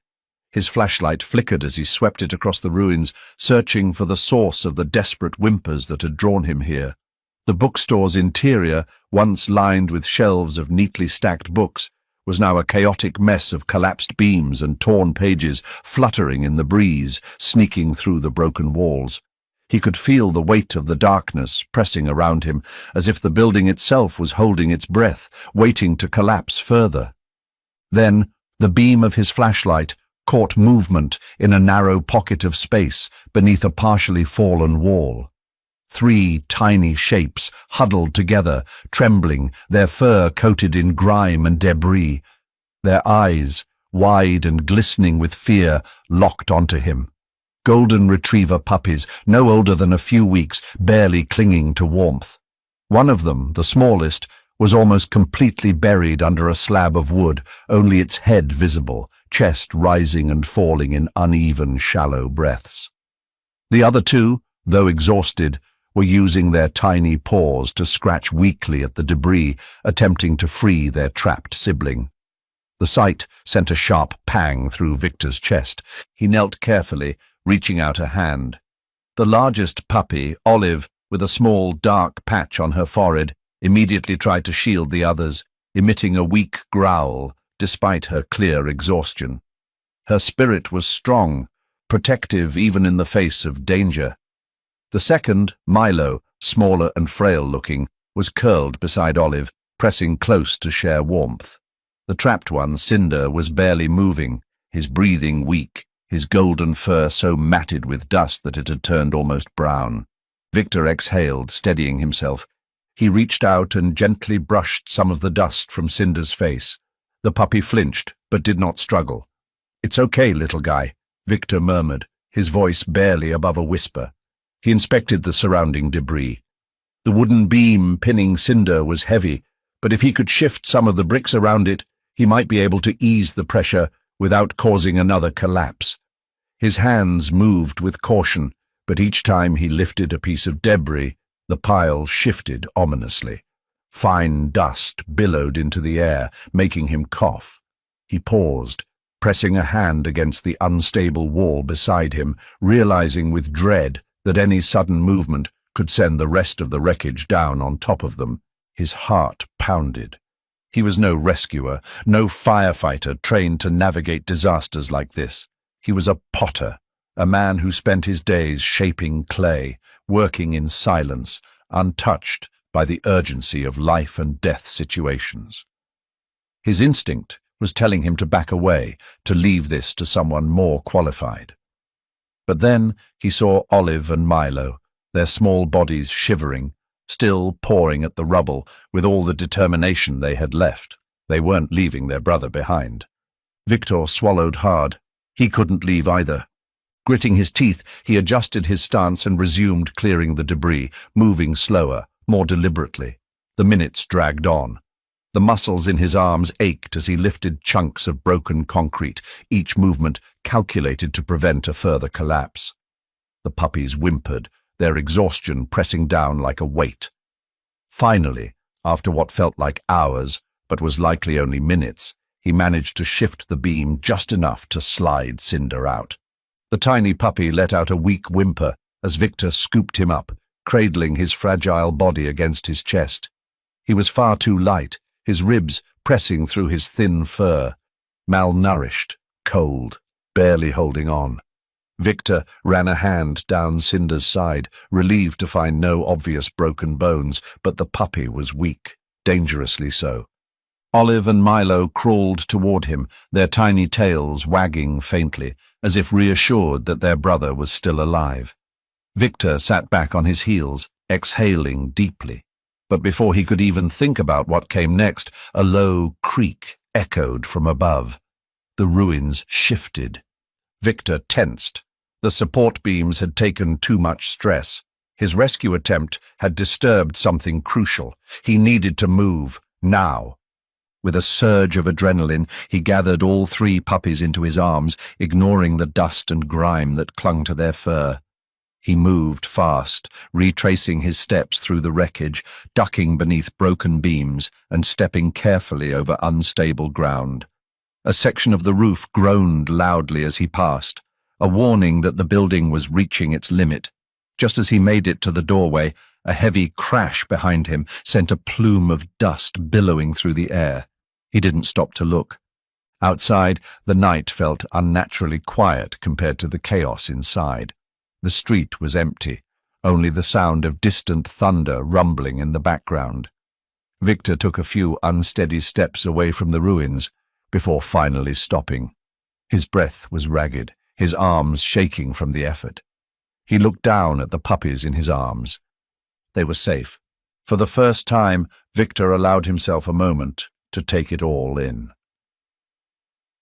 His flashlight flickered as he swept it across the ruins, searching for the source of the desperate whimpers that had drawn him here. The bookstore's interior, once lined with shelves of neatly stacked books, was now a chaotic mess of collapsed beams and torn pages fluttering in the breeze, sneaking through the broken walls. He could feel the weight of the darkness pressing around him, as if the building itself was holding its breath, waiting to collapse further. Then, the beam of his flashlight caught movement in a narrow pocket of space beneath a partially fallen wall. 3 tiny shapes huddled together, trembling, their fur coated in grime and debris. Their eyes, wide and glistening with fear, locked onto him. Golden retriever puppies, no older than a few weeks, barely clinging to warmth. One of them, the smallest, was almost completely buried under a slab of wood, only its head visible, chest rising and falling in uneven, shallow breaths. The other 2, though exhausted, were using their tiny paws to scratch weakly at the debris, attempting to free their trapped sibling. The sight sent a sharp pang through Victor's chest. He knelt carefully, reaching out a hand. The largest puppy, Olive, with a small dark patch on her forehead, immediately tried to shield the others, emitting a weak growl despite her clear exhaustion. Her spirit was strong, protective even in the face of danger. The second, Milo, smaller and frail-looking, was curled beside Olive, pressing close to share warmth. The trapped one, Cinder, was barely moving, his breathing weak, his golden fur so matted with dust that it had turned almost brown. Victor exhaled, steadying himself. He reached out and gently brushed some of the dust from Cinder's face. The puppy flinched, but did not struggle. "It's okay, little guy," Victor murmured, his voice barely above a whisper. He inspected the surrounding debris. The wooden beam pinning Cinder was heavy, but if he could shift some of the bricks around it, he might be able to ease the pressure without causing another collapse. His hands moved with caution, but each time he lifted a piece of debris, the pile shifted ominously. Fine dust billowed into the air, making him cough. He paused, pressing a hand against the unstable wall beside him, realizing with dread that any sudden movement could send the rest of the wreckage down on top of them. His heart pounded. He was no rescuer, no firefighter trained to navigate disasters like this. He was a potter, a man who spent his days shaping clay, working in silence, untouched by the urgency of life and death situations. His instinct was telling him to back away, to leave this to someone more qualified. But then he saw Olive and Milo, their small bodies shivering, still pawing at the rubble with all the determination they had left. They weren't leaving their brother behind. Victor swallowed hard. He couldn't leave either. Gritting his teeth, he adjusted his stance and resumed clearing the debris, moving slower, more deliberately. The minutes dragged on. The muscles in his arms ached as he lifted chunks of broken concrete, each movement calculated to prevent a further collapse. The puppies whimpered, their exhaustion pressing down like a weight. Finally, after what felt like hours, but was likely only minutes, he managed to shift the beam just enough to slide Cinder out. The tiny puppy let out a weak whimper as Victor scooped him up, cradling his fragile body against his chest. He was far too light, his ribs pressing through his thin fur, malnourished, cold, barely holding on. Victor ran a hand down Cinder's side, relieved to find no obvious broken bones, but the puppy was weak, dangerously so. Olive and Milo crawled toward him, their tiny tails wagging faintly, as if reassured that their brother was still alive. Victor sat back on his heels, exhaling deeply. But before he could even think about what came next, a low creak echoed from above. The ruins shifted. Victor tensed. The support beams had taken too much stress. His rescue attempt had disturbed something crucial. He needed to move, now. With a surge of adrenaline, he gathered all three puppies into his arms, ignoring the dust and grime that clung to their fur. He moved fast, retracing his steps through the wreckage, ducking beneath broken beams and stepping carefully over unstable ground. A section of the roof groaned loudly as he passed, a warning that the building was reaching its limit. Just as he made it to the doorway, a heavy crash behind him sent a plume of dust billowing through the air. He didn't stop to look. Outside, the night felt unnaturally quiet compared to the chaos inside. The street was empty, only the sound of distant thunder rumbling in the background. Victor took a few unsteady steps away from the ruins before finally stopping. His breath was ragged, his arms shaking from the effort. He looked down at the puppies in his arms. They were safe. For the first time, Victor allowed himself a moment to take it all in.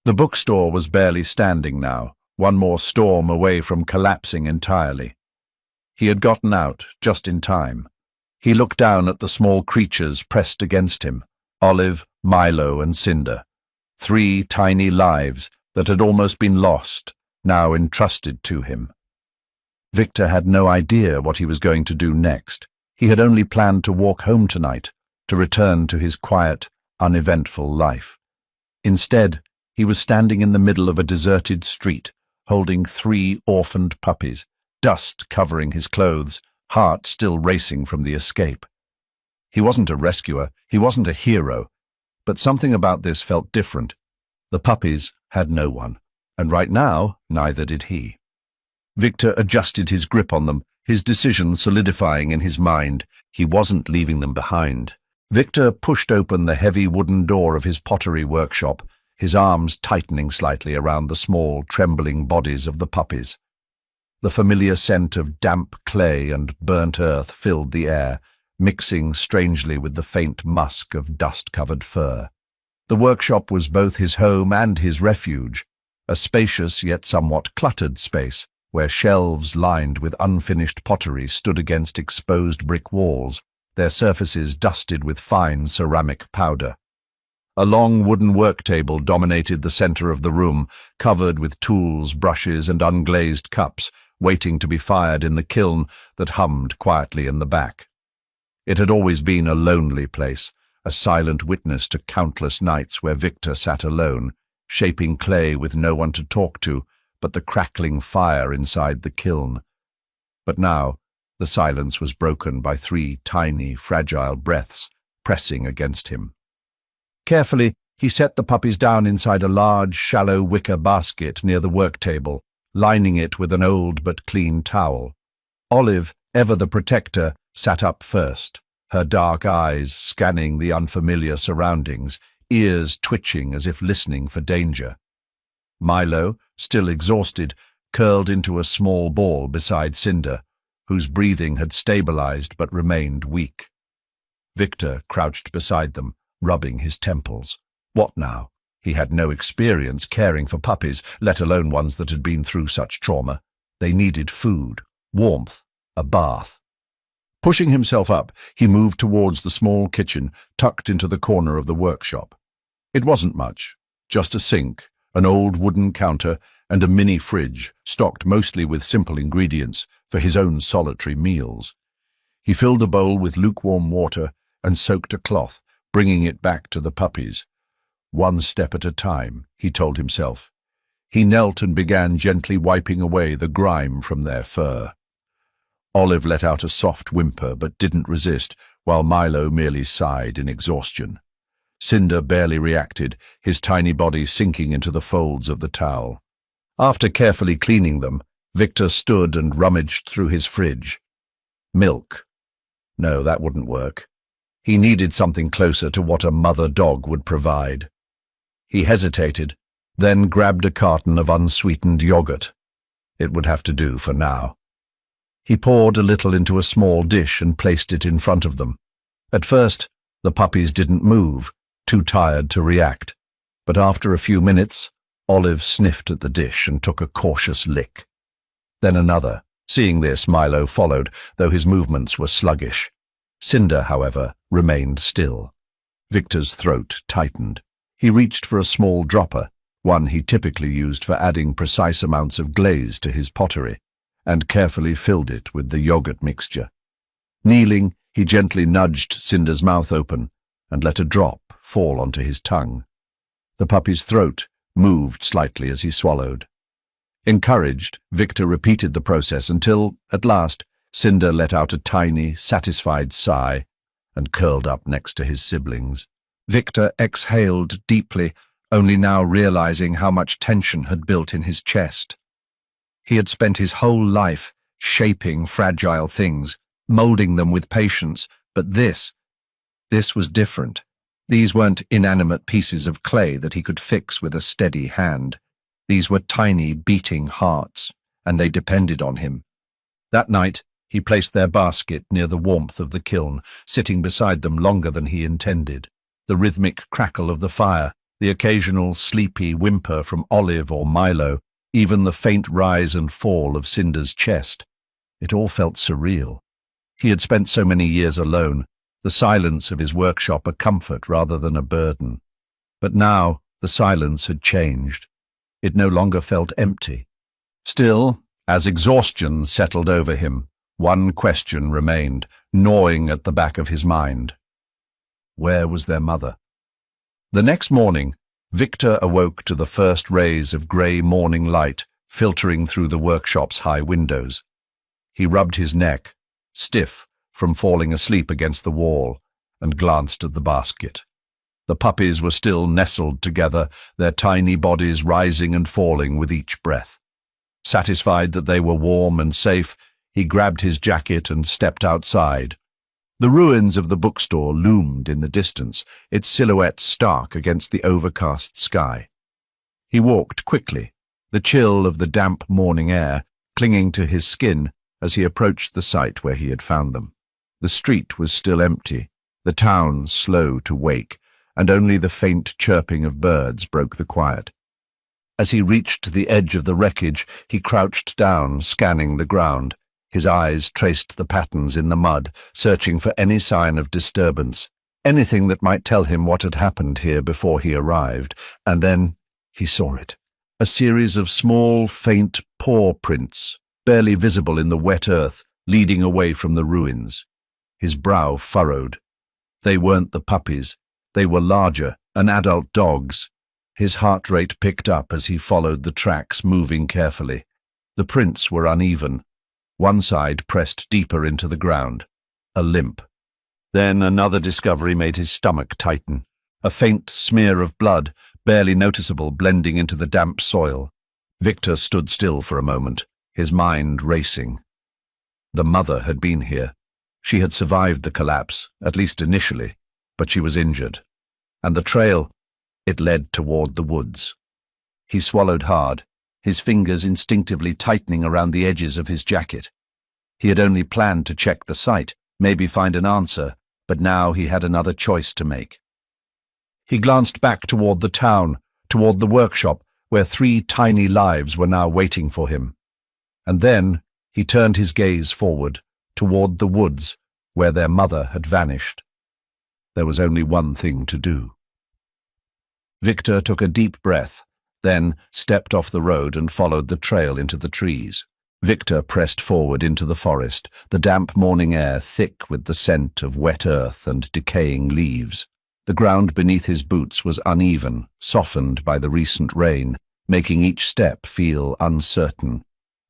The bookstore was barely standing now, one more storm away from collapsing entirely. He had gotten out just in time. He looked down at the small creatures pressed against him, Olive, Milo, and Cinder. 3 tiny lives that had almost been lost, now entrusted to him. Victor had no idea what he was going to do next. He had only planned to walk home tonight, to return to his quiet, uneventful life. Instead, he was standing in the middle of a deserted street, holding 3 orphaned puppies, dust covering his clothes, heart still racing from the escape. He wasn't a rescuer, he wasn't a hero, but something about this felt different. The puppies had no one, and right now, neither did he. Victor adjusted his grip on them, his decision solidifying in his mind. He wasn't leaving them behind. Victor pushed open the heavy wooden door of his pottery workshop, his arms tightening slightly around the small, trembling bodies of the puppies. The familiar scent of damp clay and burnt earth filled the air, mixing strangely with the faint musk of dust-covered fur. The workshop was both his home and his refuge, a spacious yet somewhat cluttered space, where shelves lined with unfinished pottery stood against exposed brick walls, their surfaces dusted with fine ceramic powder. A long wooden work table dominated the center of the room, covered with tools, brushes, and unglazed cups, waiting to be fired in the kiln that hummed quietly in the back. It had always been a lonely place, a silent witness to countless nights where Victor sat alone, shaping clay with no one to talk to but the crackling fire inside the kiln. But now, the silence was broken by 3 tiny, fragile breaths pressing against him. Carefully, he set the puppies down inside a large, shallow wicker basket near the work table, lining it with an old but clean towel. Olive, ever the protector, sat up first, her dark eyes scanning the unfamiliar surroundings, ears twitching as if listening for danger. Milo, still exhausted, curled into a small ball beside Cinder, whose breathing had stabilized but remained weak. Victor crouched beside them, rubbing his temples. What now? He had no experience caring for puppies, let alone ones that had been through such trauma. They needed food, warmth, a bath. Pushing himself up, he moved towards the small kitchen tucked into the corner of the workshop. It wasn't much, just a sink, an old wooden counter, and a mini fridge stocked mostly with simple ingredients for his own solitary meals. He filled a bowl with lukewarm water and soaked a cloth, bringing it back to the puppies. One step at a time, he told himself. He knelt and began gently wiping away the grime from their fur. Olive let out a soft whimper but didn't resist, while Milo merely sighed in exhaustion. Cinder barely reacted, his tiny body sinking into the folds of the towel. After carefully cleaning them, Victor stood and rummaged through his fridge. Milk. No, that wouldn't work. He needed something closer to what a mother dog would provide. He hesitated, then grabbed a carton of unsweetened yogurt. It would have to do for now. He poured a little into a small dish and placed it in front of them. At first, the puppies didn't move, too tired to react. But after a few minutes, Olive sniffed at the dish and took a cautious lick. Then another. Seeing this, Milo followed, though his movements were sluggish. Cinder, however, remained still. Victor's throat tightened. He reached for a small dropper, one he typically used for adding precise amounts of glaze to his pottery, and carefully filled it with the yogurt mixture. Kneeling, he gently nudged Cinder's mouth open and let a drop fall onto his tongue. The puppy's throat moved slightly as he swallowed. Encouraged, Victor repeated the process until, at last, Cinder let out a tiny, satisfied sigh and curled up next to his siblings. Victor exhaled deeply, only now realizing how much tension had built in his chest. He had spent his whole life shaping fragile things, molding them with patience, but this was different. These weren't inanimate pieces of clay that he could fix with a steady hand. These were tiny, beating hearts, and they depended on him. That night, he placed their basket near the warmth of the kiln, sitting beside them longer than he intended. The rhythmic crackle of the fire, the occasional sleepy whimper from Olive or Milo, even the faint rise and fall of Cinder's chest. It all felt surreal. He had spent so many years alone, the silence of his workshop a comfort rather than a burden. But now the silence had changed. It no longer felt empty. Still, as exhaustion settled over him, one question remained, gnawing at the back of his mind. Where was their mother? The next morning, Victor awoke to the first rays of grey morning light filtering through the workshop's high windows. He rubbed his neck, stiff from falling asleep against the wall, and glanced at the basket. The puppies were still nestled together, their tiny bodies rising and falling with each breath. Satisfied that they were warm and safe, he grabbed his jacket and stepped outside. The ruins of the bookstore loomed in the distance, its silhouette stark against the overcast sky. He walked quickly, the chill of the damp morning air clinging to his skin as he approached the site where he had found them. The street was still empty, the town slow to wake, and only the faint chirping of birds broke the quiet. As he reached the edge of the wreckage, he crouched down, scanning the ground. His eyes traced the patterns in the mud, searching for any sign of disturbance, anything that might tell him what had happened here before he arrived, and then he saw it. A series of small, faint paw prints, barely visible in the wet earth, leading away from the ruins. His brow furrowed. They weren't the puppies. They were larger, an adult dog's. His heart rate picked up as he followed the tracks, moving carefully. The prints were uneven. One side pressed deeper into the ground, a limp. Then another discovery made his stomach tighten. a faint smear of blood, barely noticeable, blending into the damp soil. Victor stood still for a moment, his mind racing. The mother had been here. She had survived the collapse, at least initially, but she was injured. And the trail, it led toward the woods. He swallowed hard, his fingers instinctively tightening around the edges of his jacket. He had only planned to check the site, maybe find an answer, but now he had another choice to make. He glanced back toward the town, toward the workshop, where 3 tiny lives were now waiting for him. And then he turned his gaze forward, toward the woods, where their mother had vanished. There was only one thing to do. Victor took a deep breath, then stepped off the road and followed the trail into the trees. Victor pressed forward into the forest, the damp morning air thick with the scent of wet earth and decaying leaves. The ground beneath his boots was uneven, softened by the recent rain, making each step feel uncertain.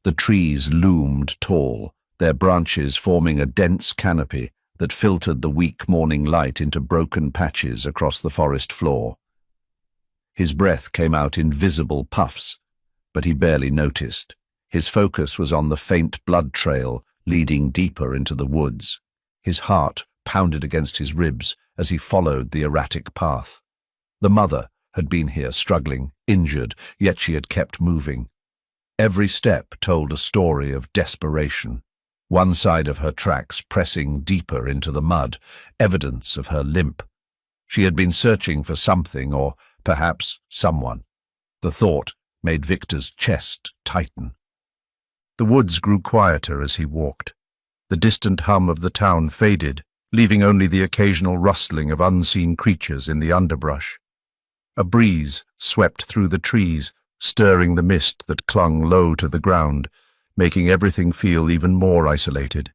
The trees loomed tall, their branches forming a dense canopy that filtered the weak morning light into broken patches across the forest floor. His breath came out in visible puffs, but he barely noticed. His focus was on the faint blood trail leading deeper into the woods. His heart pounded against his ribs as he followed the erratic path. The mother had been here struggling, injured, yet she had kept moving. Every step told a story of desperation. One side of her tracks pressing deeper into the mud, evidence of her limp. She had been searching for something, or perhaps someone. The thought made Victor's chest tighten. The woods grew quieter as he walked. The distant hum of the town faded, leaving only the occasional rustling of unseen creatures in the underbrush. A breeze swept through the trees, stirring the mist that clung low to the ground, making everything feel even more isolated.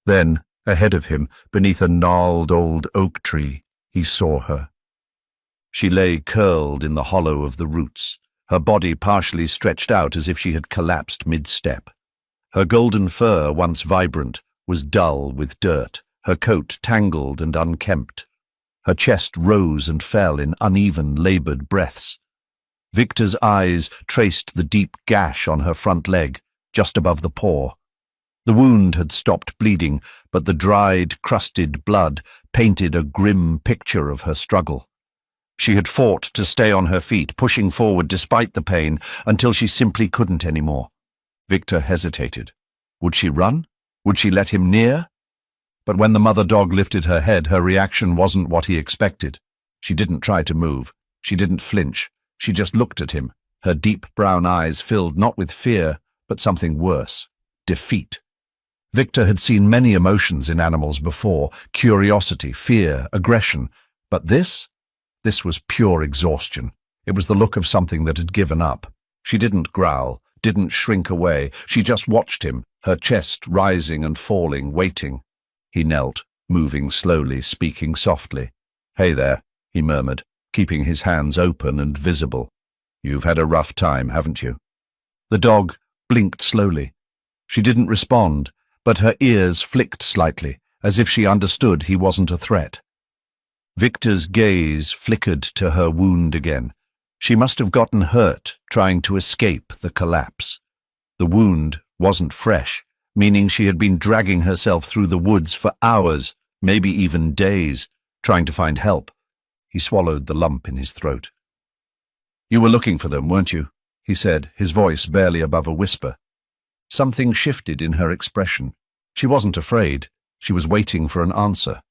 Then, ahead of him, beneath a gnarled old oak tree, he saw her. She lay curled in the hollow of the roots, her body partially stretched out as if she had collapsed mid-step. Her golden fur, once vibrant, was dull with dirt, her coat tangled and unkempt. Her chest rose and fell in uneven, labored breaths. Victor's eyes traced the deep gash on her front leg, just above the paw. The wound had stopped bleeding, but the dried, crusted blood painted a grim picture of her struggle. She had fought to stay on her feet, pushing forward despite the pain, until she simply couldn't anymore. Victor hesitated. Would she run? Would she let him near? But when the mother dog lifted her head, her reaction wasn't what he expected. She didn't try to move. She didn't flinch. She just looked at him, her deep brown eyes filled not with fear, but something worse, defeat. Victor had seen many emotions in animals before, curiosity, fear, aggression, but this was pure exhaustion. It was the look of something that had given up. She didn't growl, didn't shrink away. She just watched him, her chest rising and falling, waiting. He knelt, moving slowly, speaking softly. "Hey there," he murmured, keeping his hands open and visible. "You've had a rough time, haven't you?" The dog blinked slowly. She didn't respond, but her ears flicked slightly, as if she understood he wasn't a threat. Victor's gaze flickered to her wound again. She must have gotten hurt trying to escape the collapse. The wound wasn't fresh, meaning she had been dragging herself through the woods for hours, maybe even days, trying to find help. He swallowed the lump in his throat. "You were looking for them, weren't you?" he said, his voice barely above a whisper. Something shifted in her expression. She wasn't afraid. She was waiting for an answer.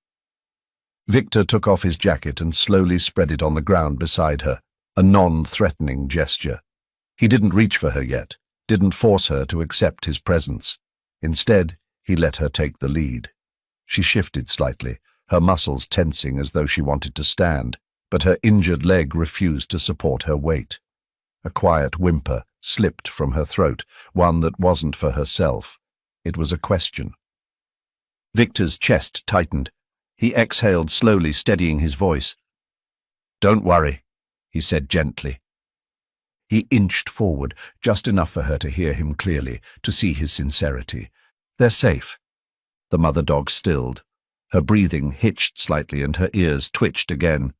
Victor took off his jacket and slowly spread it on the ground beside her, a non-threatening gesture. He didn't reach for her yet, didn't force her to accept his presence. Instead, he let her take the lead. She shifted slightly, her muscles tensing as though she wanted to stand, but her injured leg refused to support her weight. A quiet whimper slipped from her throat, one that wasn't for herself. It was a question. Victor's chest tightened. He exhaled slowly, steadying his voice. "Don't worry," he said gently. He inched forward, just enough for her to hear him clearly, to see his sincerity. "They're safe." The mother dog stilled. Her breathing hitched slightly and her ears twitched again.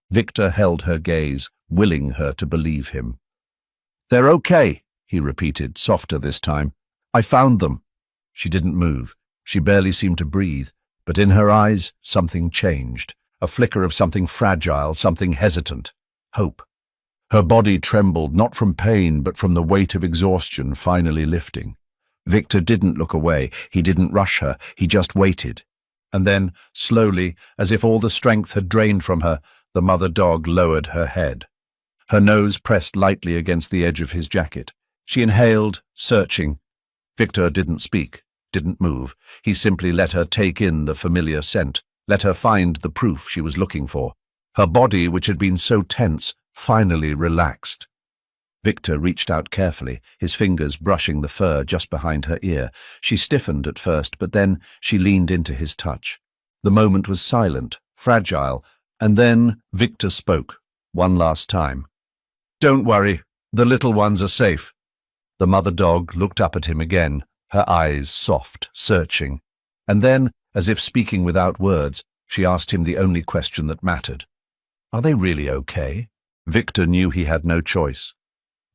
Victor held her gaze, willing her to believe him. "They're okay," he repeated, softer this time. "I found them." She didn't move. She barely seemed to breathe, but in her eyes something changed, a flicker of something fragile, something hesitant. Hope. Her body trembled, not from pain, but from the weight of exhaustion finally lifting. Victor didn't look away. He didn't rush her. He just waited. And then, slowly, as if all the strength had drained from her, the mother dog lowered her head. Her nose pressed lightly against the edge of his jacket. She inhaled, searching. Victor didn't speak, didn't move. He simply let her take in the familiar scent, let her find the proof she was looking for. Her body, which had been so tense, finally relaxed. Victor reached out carefully, his fingers brushing the fur just behind her ear. She stiffened at first, but then she leaned into his touch. The moment was silent, fragile, and then Victor spoke, one last time. "Don't worry, the little ones are safe." The mother dog looked up at him again, her eyes soft, searching. And then, as if speaking without words, she asked him the only question that mattered. "Are they really okay?" Victor knew he had no choice.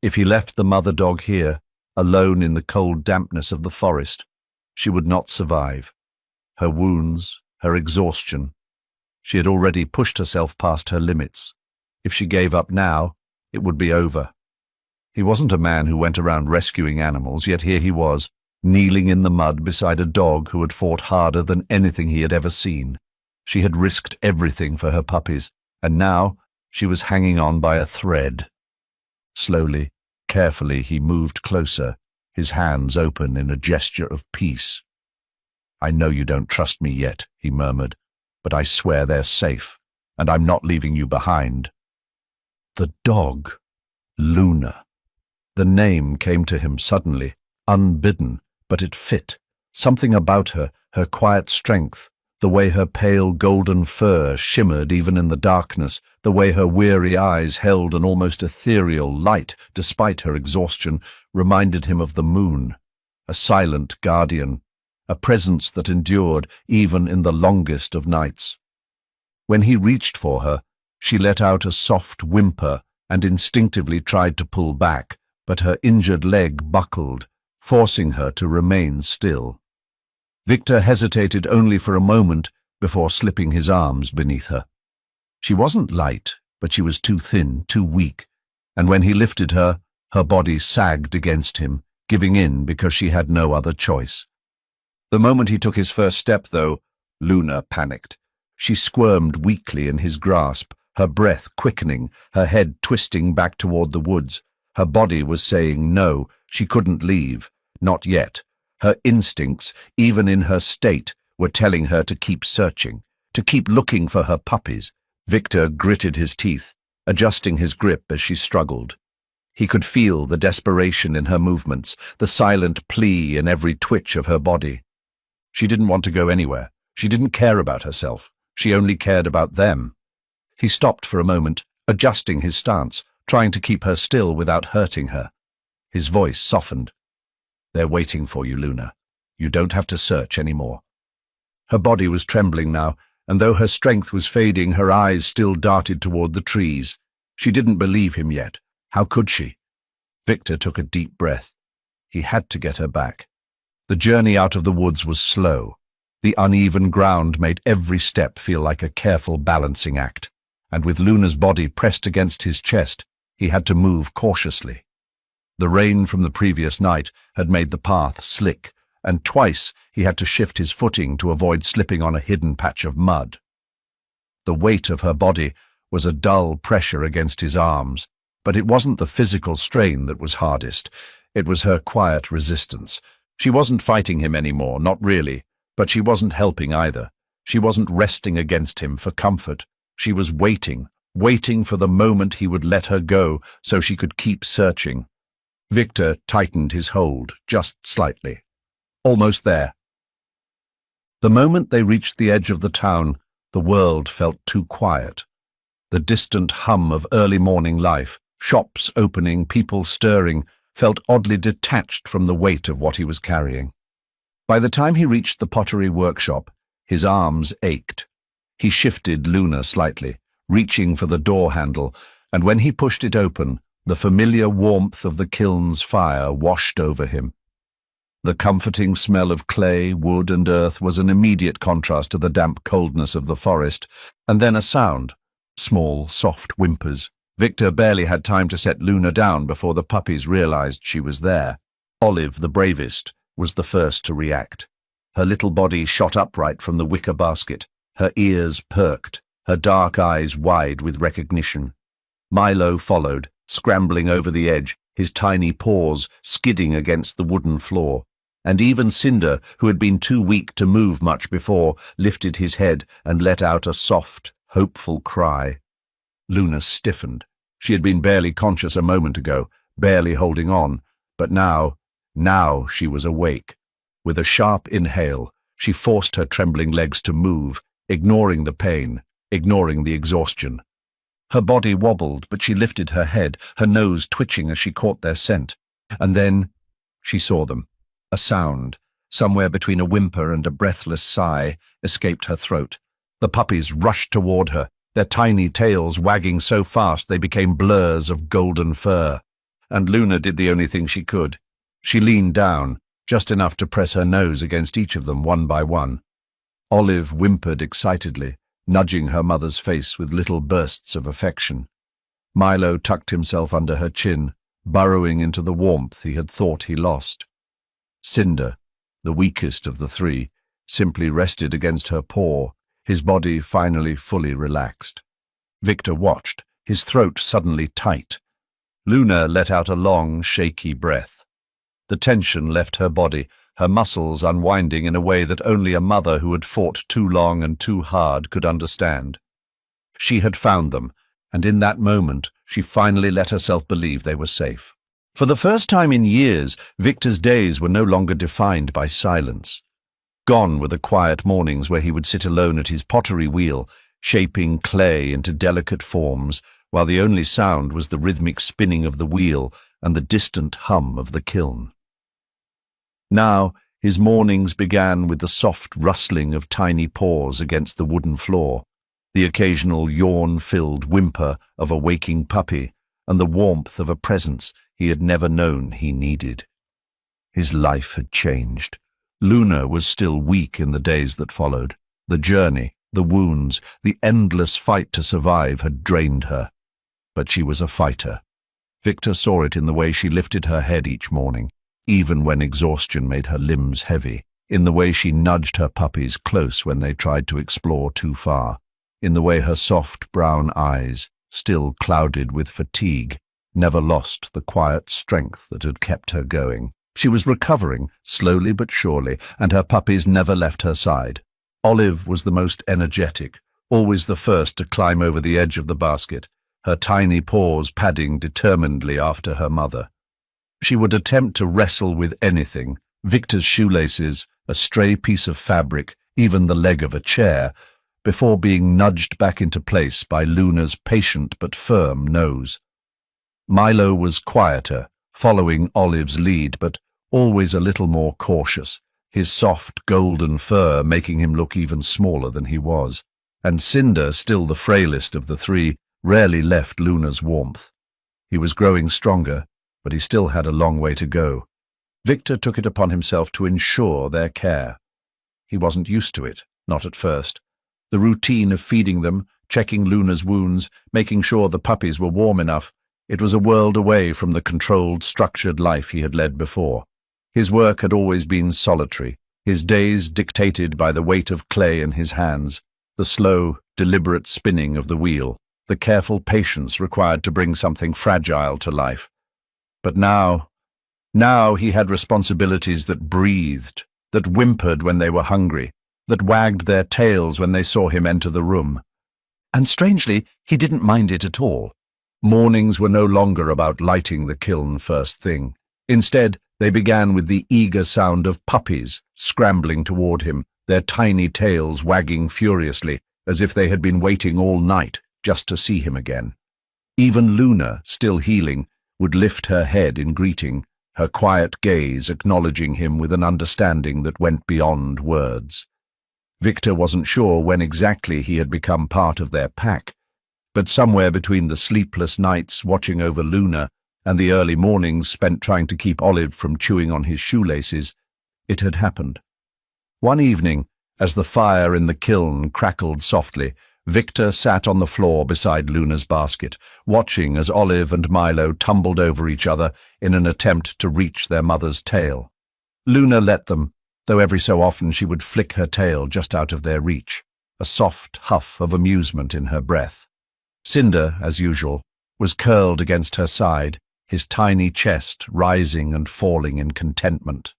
If he left the mother dog here, alone in the cold dampness of the forest, she would not survive. Her wounds, her exhaustion. She had already pushed herself past her limits. If she gave up now, it would be over. He wasn't a man who went around rescuing animals, yet here he was, kneeling in the mud beside a dog who had fought harder than anything he had ever seen. She had risked everything for her puppies, and now she was hanging on by a thread. Slowly, carefully, he moved closer, his hands open in a gesture of peace. "I know you don't trust me yet," he murmured, "but I swear they're safe, and I'm not leaving you behind." The dog. Luna. The name came to him suddenly, unbidden, but it fit. Something about her, her quiet strength, the way her pale golden fur shimmered even in the darkness, the way her weary eyes held an almost ethereal light despite her exhaustion, reminded him of the moon, a silent guardian, a presence that endured even in the longest of nights. When he reached for her, she let out a soft whimper and instinctively tried to pull back, but her injured leg buckled, forcing her to remain still. Victor hesitated only for a moment before slipping his arms beneath her. She wasn't light, but she was too thin, too weak, and when he lifted her, her body sagged against him, giving in because she had no other choice. The moment he took his first step, though, Luna panicked. She squirmed weakly in his grasp, her breath quickening, her head twisting back toward the woods. Her body was saying no, she couldn't leave, not yet. Her instincts, even in her state, were telling her to keep searching, to keep looking for her puppies. Victor gritted his teeth, adjusting his grip as she struggled. He could feel the desperation in her movements, the silent plea in every twitch of her body. She didn't want to go anywhere. She didn't care about herself. She only cared about them. He stopped for a moment, adjusting his stance, trying to keep her still without hurting her. His voice softened. "They're waiting for you, Luna. You don't have to search anymore." Her body was trembling now, and though her strength was fading, her eyes still darted toward the trees. She didn't believe him yet. How could she? Victor took a deep breath. He had to get her back. The journey out of the woods was slow. The uneven ground made every step feel like a careful balancing act, and with Luna's body pressed against his chest, he had to move cautiously. The rain from the previous night had made the path slick, and twice he had to shift his footing to avoid slipping on a hidden patch of mud. The weight of her body was a dull pressure against his arms, but it wasn't the physical strain that was hardest. It was her quiet resistance. She wasn't fighting him anymore, not really, but she wasn't helping either. She wasn't resting against him for comfort. She was waiting for the moment he would let her go so she could keep searching. Victor tightened his hold, just slightly. Almost there. The moment they reached the edge of the town, the world felt too quiet. The distant hum of early morning life, shops opening, people stirring, felt oddly detached from the weight of what he was carrying. By the time he reached the pottery workshop, his arms ached. He shifted Luna slightly, reaching for the door handle, and when he pushed it open, the familiar warmth of the kiln's fire washed over him. The comforting smell of clay, wood, and earth was an immediate contrast to the damp coldness of the forest, and then a sound. Small, soft whimpers. Victor barely had time to set Luna down before the puppies realized she was there. Olive, the bravest, was the first to react. Her little body shot upright from the wicker basket, her ears perked, her dark eyes wide with recognition. Milo followed, scrambling over the edge, his tiny paws skidding against the wooden floor. And even Cinder, who had been too weak to move much before, lifted his head and let out a soft, hopeful cry. Luna stiffened. She had been barely conscious a moment ago, barely holding on, but now she was awake. With a sharp inhale, she forced her trembling legs to move, ignoring the pain, ignoring the exhaustion. Her body wobbled, but she lifted her head, her nose twitching as she caught their scent. And then she saw them. A sound, somewhere between a whimper and a breathless sigh, escaped her throat. The puppies rushed toward her, their tiny tails wagging so fast they became blurs of golden fur. And Luna did the only thing she could. She leaned down, just enough to press her nose against each of them one by one. Olive whimpered excitedly, nudging her mother's face with little bursts of affection. Milo tucked himself under her chin, burrowing into the warmth he had thought he lost. Cinder, the weakest of the three, simply rested against her paw, his body finally fully relaxed. Victor watched, his throat suddenly tight. Luna let out a long, shaky breath. The tension left her body, her muscles unwinding in a way that only a mother who had fought too long and too hard could understand. She had found them, and in that moment she finally let herself believe they were safe. For the first time in years, Victor's days were no longer defined by silence. Gone were the quiet mornings where he would sit alone at his pottery wheel, shaping clay into delicate forms, while the only sound was the rhythmic spinning of the wheel and the distant hum of the kiln. Now, his mornings began with the soft rustling of tiny paws against the wooden floor, the occasional yawn-filled whimper of a waking puppy, and the warmth of a presence he had never known he needed. His life had changed. Luna was still weak in the days that followed. The journey, the wounds, the endless fight to survive had drained her. But she was a fighter. Victor saw it in the way she lifted her head each morning, even when exhaustion made her limbs heavy, in the way she nudged her puppies close when they tried to explore too far, in the way her soft brown eyes, still clouded with fatigue, never lost the quiet strength that had kept her going. She was recovering, slowly but surely, and her puppies never left her side. Olive was the most energetic, always the first to climb over the edge of the basket, her tiny paws padding determinedly after her mother. She would attempt to wrestle with anything, Victor's shoelaces, a stray piece of fabric, even the leg of a chair, before being nudged back into place by Luna's patient but firm nose. Milo was quieter, following Olive's lead, but always a little more cautious, his soft golden fur making him look even smaller than he was. And Cinder, still the frailest of the three, rarely left Luna's warmth. He was growing stronger, but he still had a long way to go. Victor took it upon himself to ensure their care. He wasn't used to it, not at first. The routine of feeding them, checking Luna's wounds, making sure the puppies were warm enough, it was a world away from the controlled, structured life he had led before. His work had always been solitary, his days dictated by the weight of clay in his hands, the slow, deliberate spinning of the wheel, the careful patience required to bring something fragile to life. But now he had responsibilities that breathed, that whimpered when they were hungry, that wagged their tails when they saw him enter the room. And strangely, he didn't mind it at all. Mornings were no longer about lighting the kiln first thing. Instead, they began with the eager sound of puppies scrambling toward him, their tiny tails wagging furiously, as if they had been waiting all night just to see him again. Even Luna, still healing, would lift her head in greeting, her quiet gaze acknowledging him with an understanding that went beyond words. Victor wasn't sure when exactly he had become part of their pack, But somewhere between the sleepless nights watching over Luna and the early mornings spent trying to keep Olive from chewing on his shoelaces, it had happened. One evening, as the fire in the kiln crackled softly, Victor sat on the floor beside Luna's basket, watching as Olive and Milo tumbled over each other in an attempt to reach their mother's tail. Luna let them, though every so often she would flick her tail just out of their reach, a soft huff of amusement in her breath. Cinder, as usual, was curled against her side, his tiny chest rising and falling in contentment.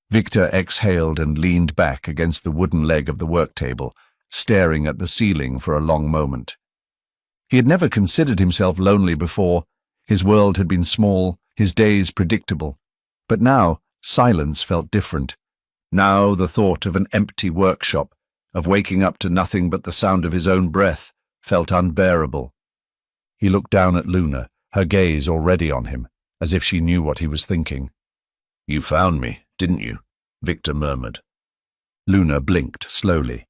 Victor exhaled and leaned back against the wooden leg of the work table, staring at the ceiling for a long moment. He had never considered himself lonely before. His world had been small, his days predictable. But now, silence felt different. Now the thought of an empty workshop, of waking up to nothing but the sound of his own breath, felt unbearable. He looked down at Luna, her gaze already on him, as if she knew what he was thinking. "You found me, didn't you?" Victor murmured. Luna blinked slowly.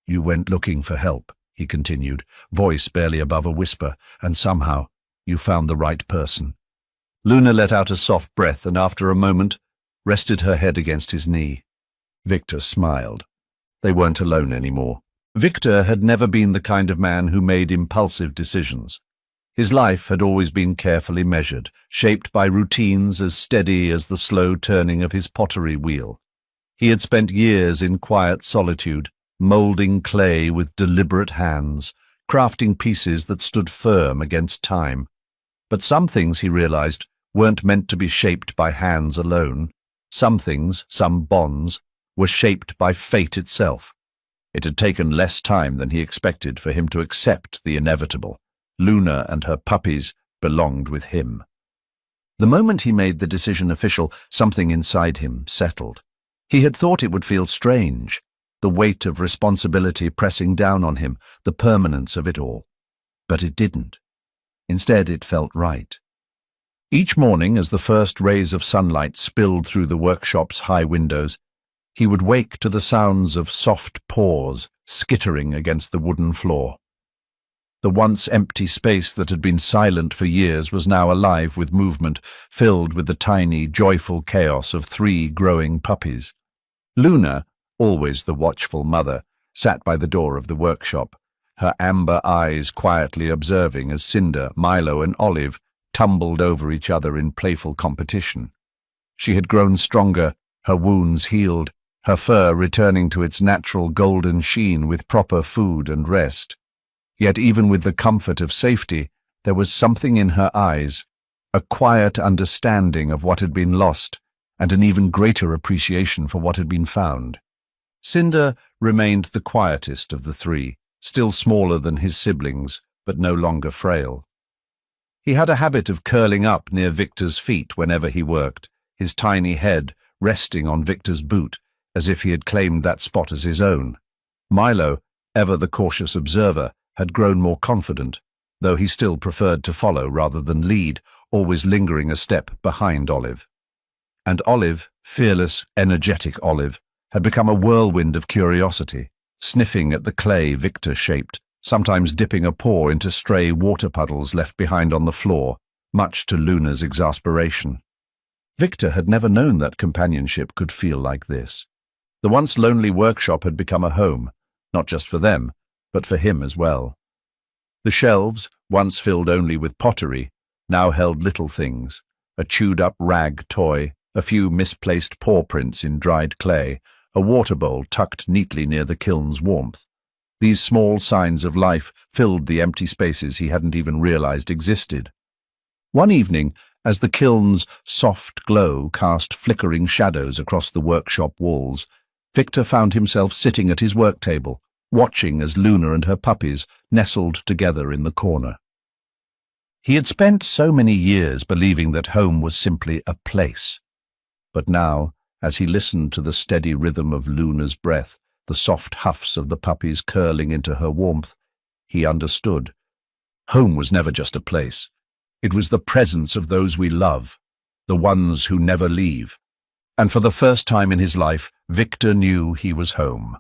"You went looking for help," he continued, voice barely above a whisper, "and somehow you found the right person." Luna let out a soft breath and after a moment rested her head against his knee. Victor smiled. They weren't alone anymore. Victor had never been the kind of man who made impulsive decisions. His life had always been carefully measured, shaped by routines as steady as the slow turning of his pottery wheel. He had spent years in quiet solitude, moulding clay with deliberate hands, crafting pieces that stood firm against time. But some things, he realized, weren't meant to be shaped by hands alone. Some things, some bonds, were shaped by fate itself. It had taken less time than he expected for him to accept the inevitable. Luna and her puppies belonged with him. The moment he made the decision official, something inside him settled. He had thought it would feel strange, the weight of responsibility pressing down on him, the permanence of it all. But it didn't. Instead, it felt right. Each morning, as the first rays of sunlight spilled through the workshop's high windows, he would wake to the sounds of soft paws skittering against the wooden floor. The once empty space that had been silent for years was now alive with movement, filled with the tiny, joyful chaos of 3 growing puppies. Luna, always the watchful mother, sat by the door of the workshop, her amber eyes quietly observing as Cinder, Milo, and Olive tumbled over each other in playful competition. She had grown stronger, her wounds healed, her fur returning to its natural golden sheen with proper food and rest. Yet even with the comfort of safety, there was something in her eyes, a quiet understanding of what had been lost, and an even greater appreciation for what had been found. Cinder remained the quietest of the 3, still smaller than his siblings, but no longer frail. He had a habit of curling up near Victor's feet whenever he worked, his tiny head resting on Victor's boot, as if he had claimed that spot as his own. Milo, ever the cautious observer, had grown more confident, though he still preferred to follow rather than lead, always lingering a step behind Olive. And Olive, fearless, energetic Olive, had become a whirlwind of curiosity, sniffing at the clay Victor shaped, sometimes dipping a paw into stray water puddles left behind on the floor, much to Luna's exasperation. Victor had never known that companionship could feel like this. The once lonely workshop had become a home, not just for them, but for him as well. The shelves, once filled only with pottery, now held little things, a chewed-up rag toy, a few misplaced paw prints in dried clay, a water bowl tucked neatly near the kiln's warmth. These small signs of life filled the empty spaces he hadn't even realized existed. One evening, as the kiln's soft glow cast flickering shadows across the workshop walls, Victor found himself sitting at his work table, watching as Luna and her puppies nestled together in the corner. He had spent so many years believing that home was simply a place. But now, as he listened to the steady rhythm of Luna's breath, the soft huffs of the puppies curling into her warmth, he understood. Home was never just a place. It was the presence of those we love, the ones who never leave. And for the first time in his life, Victor knew he was home.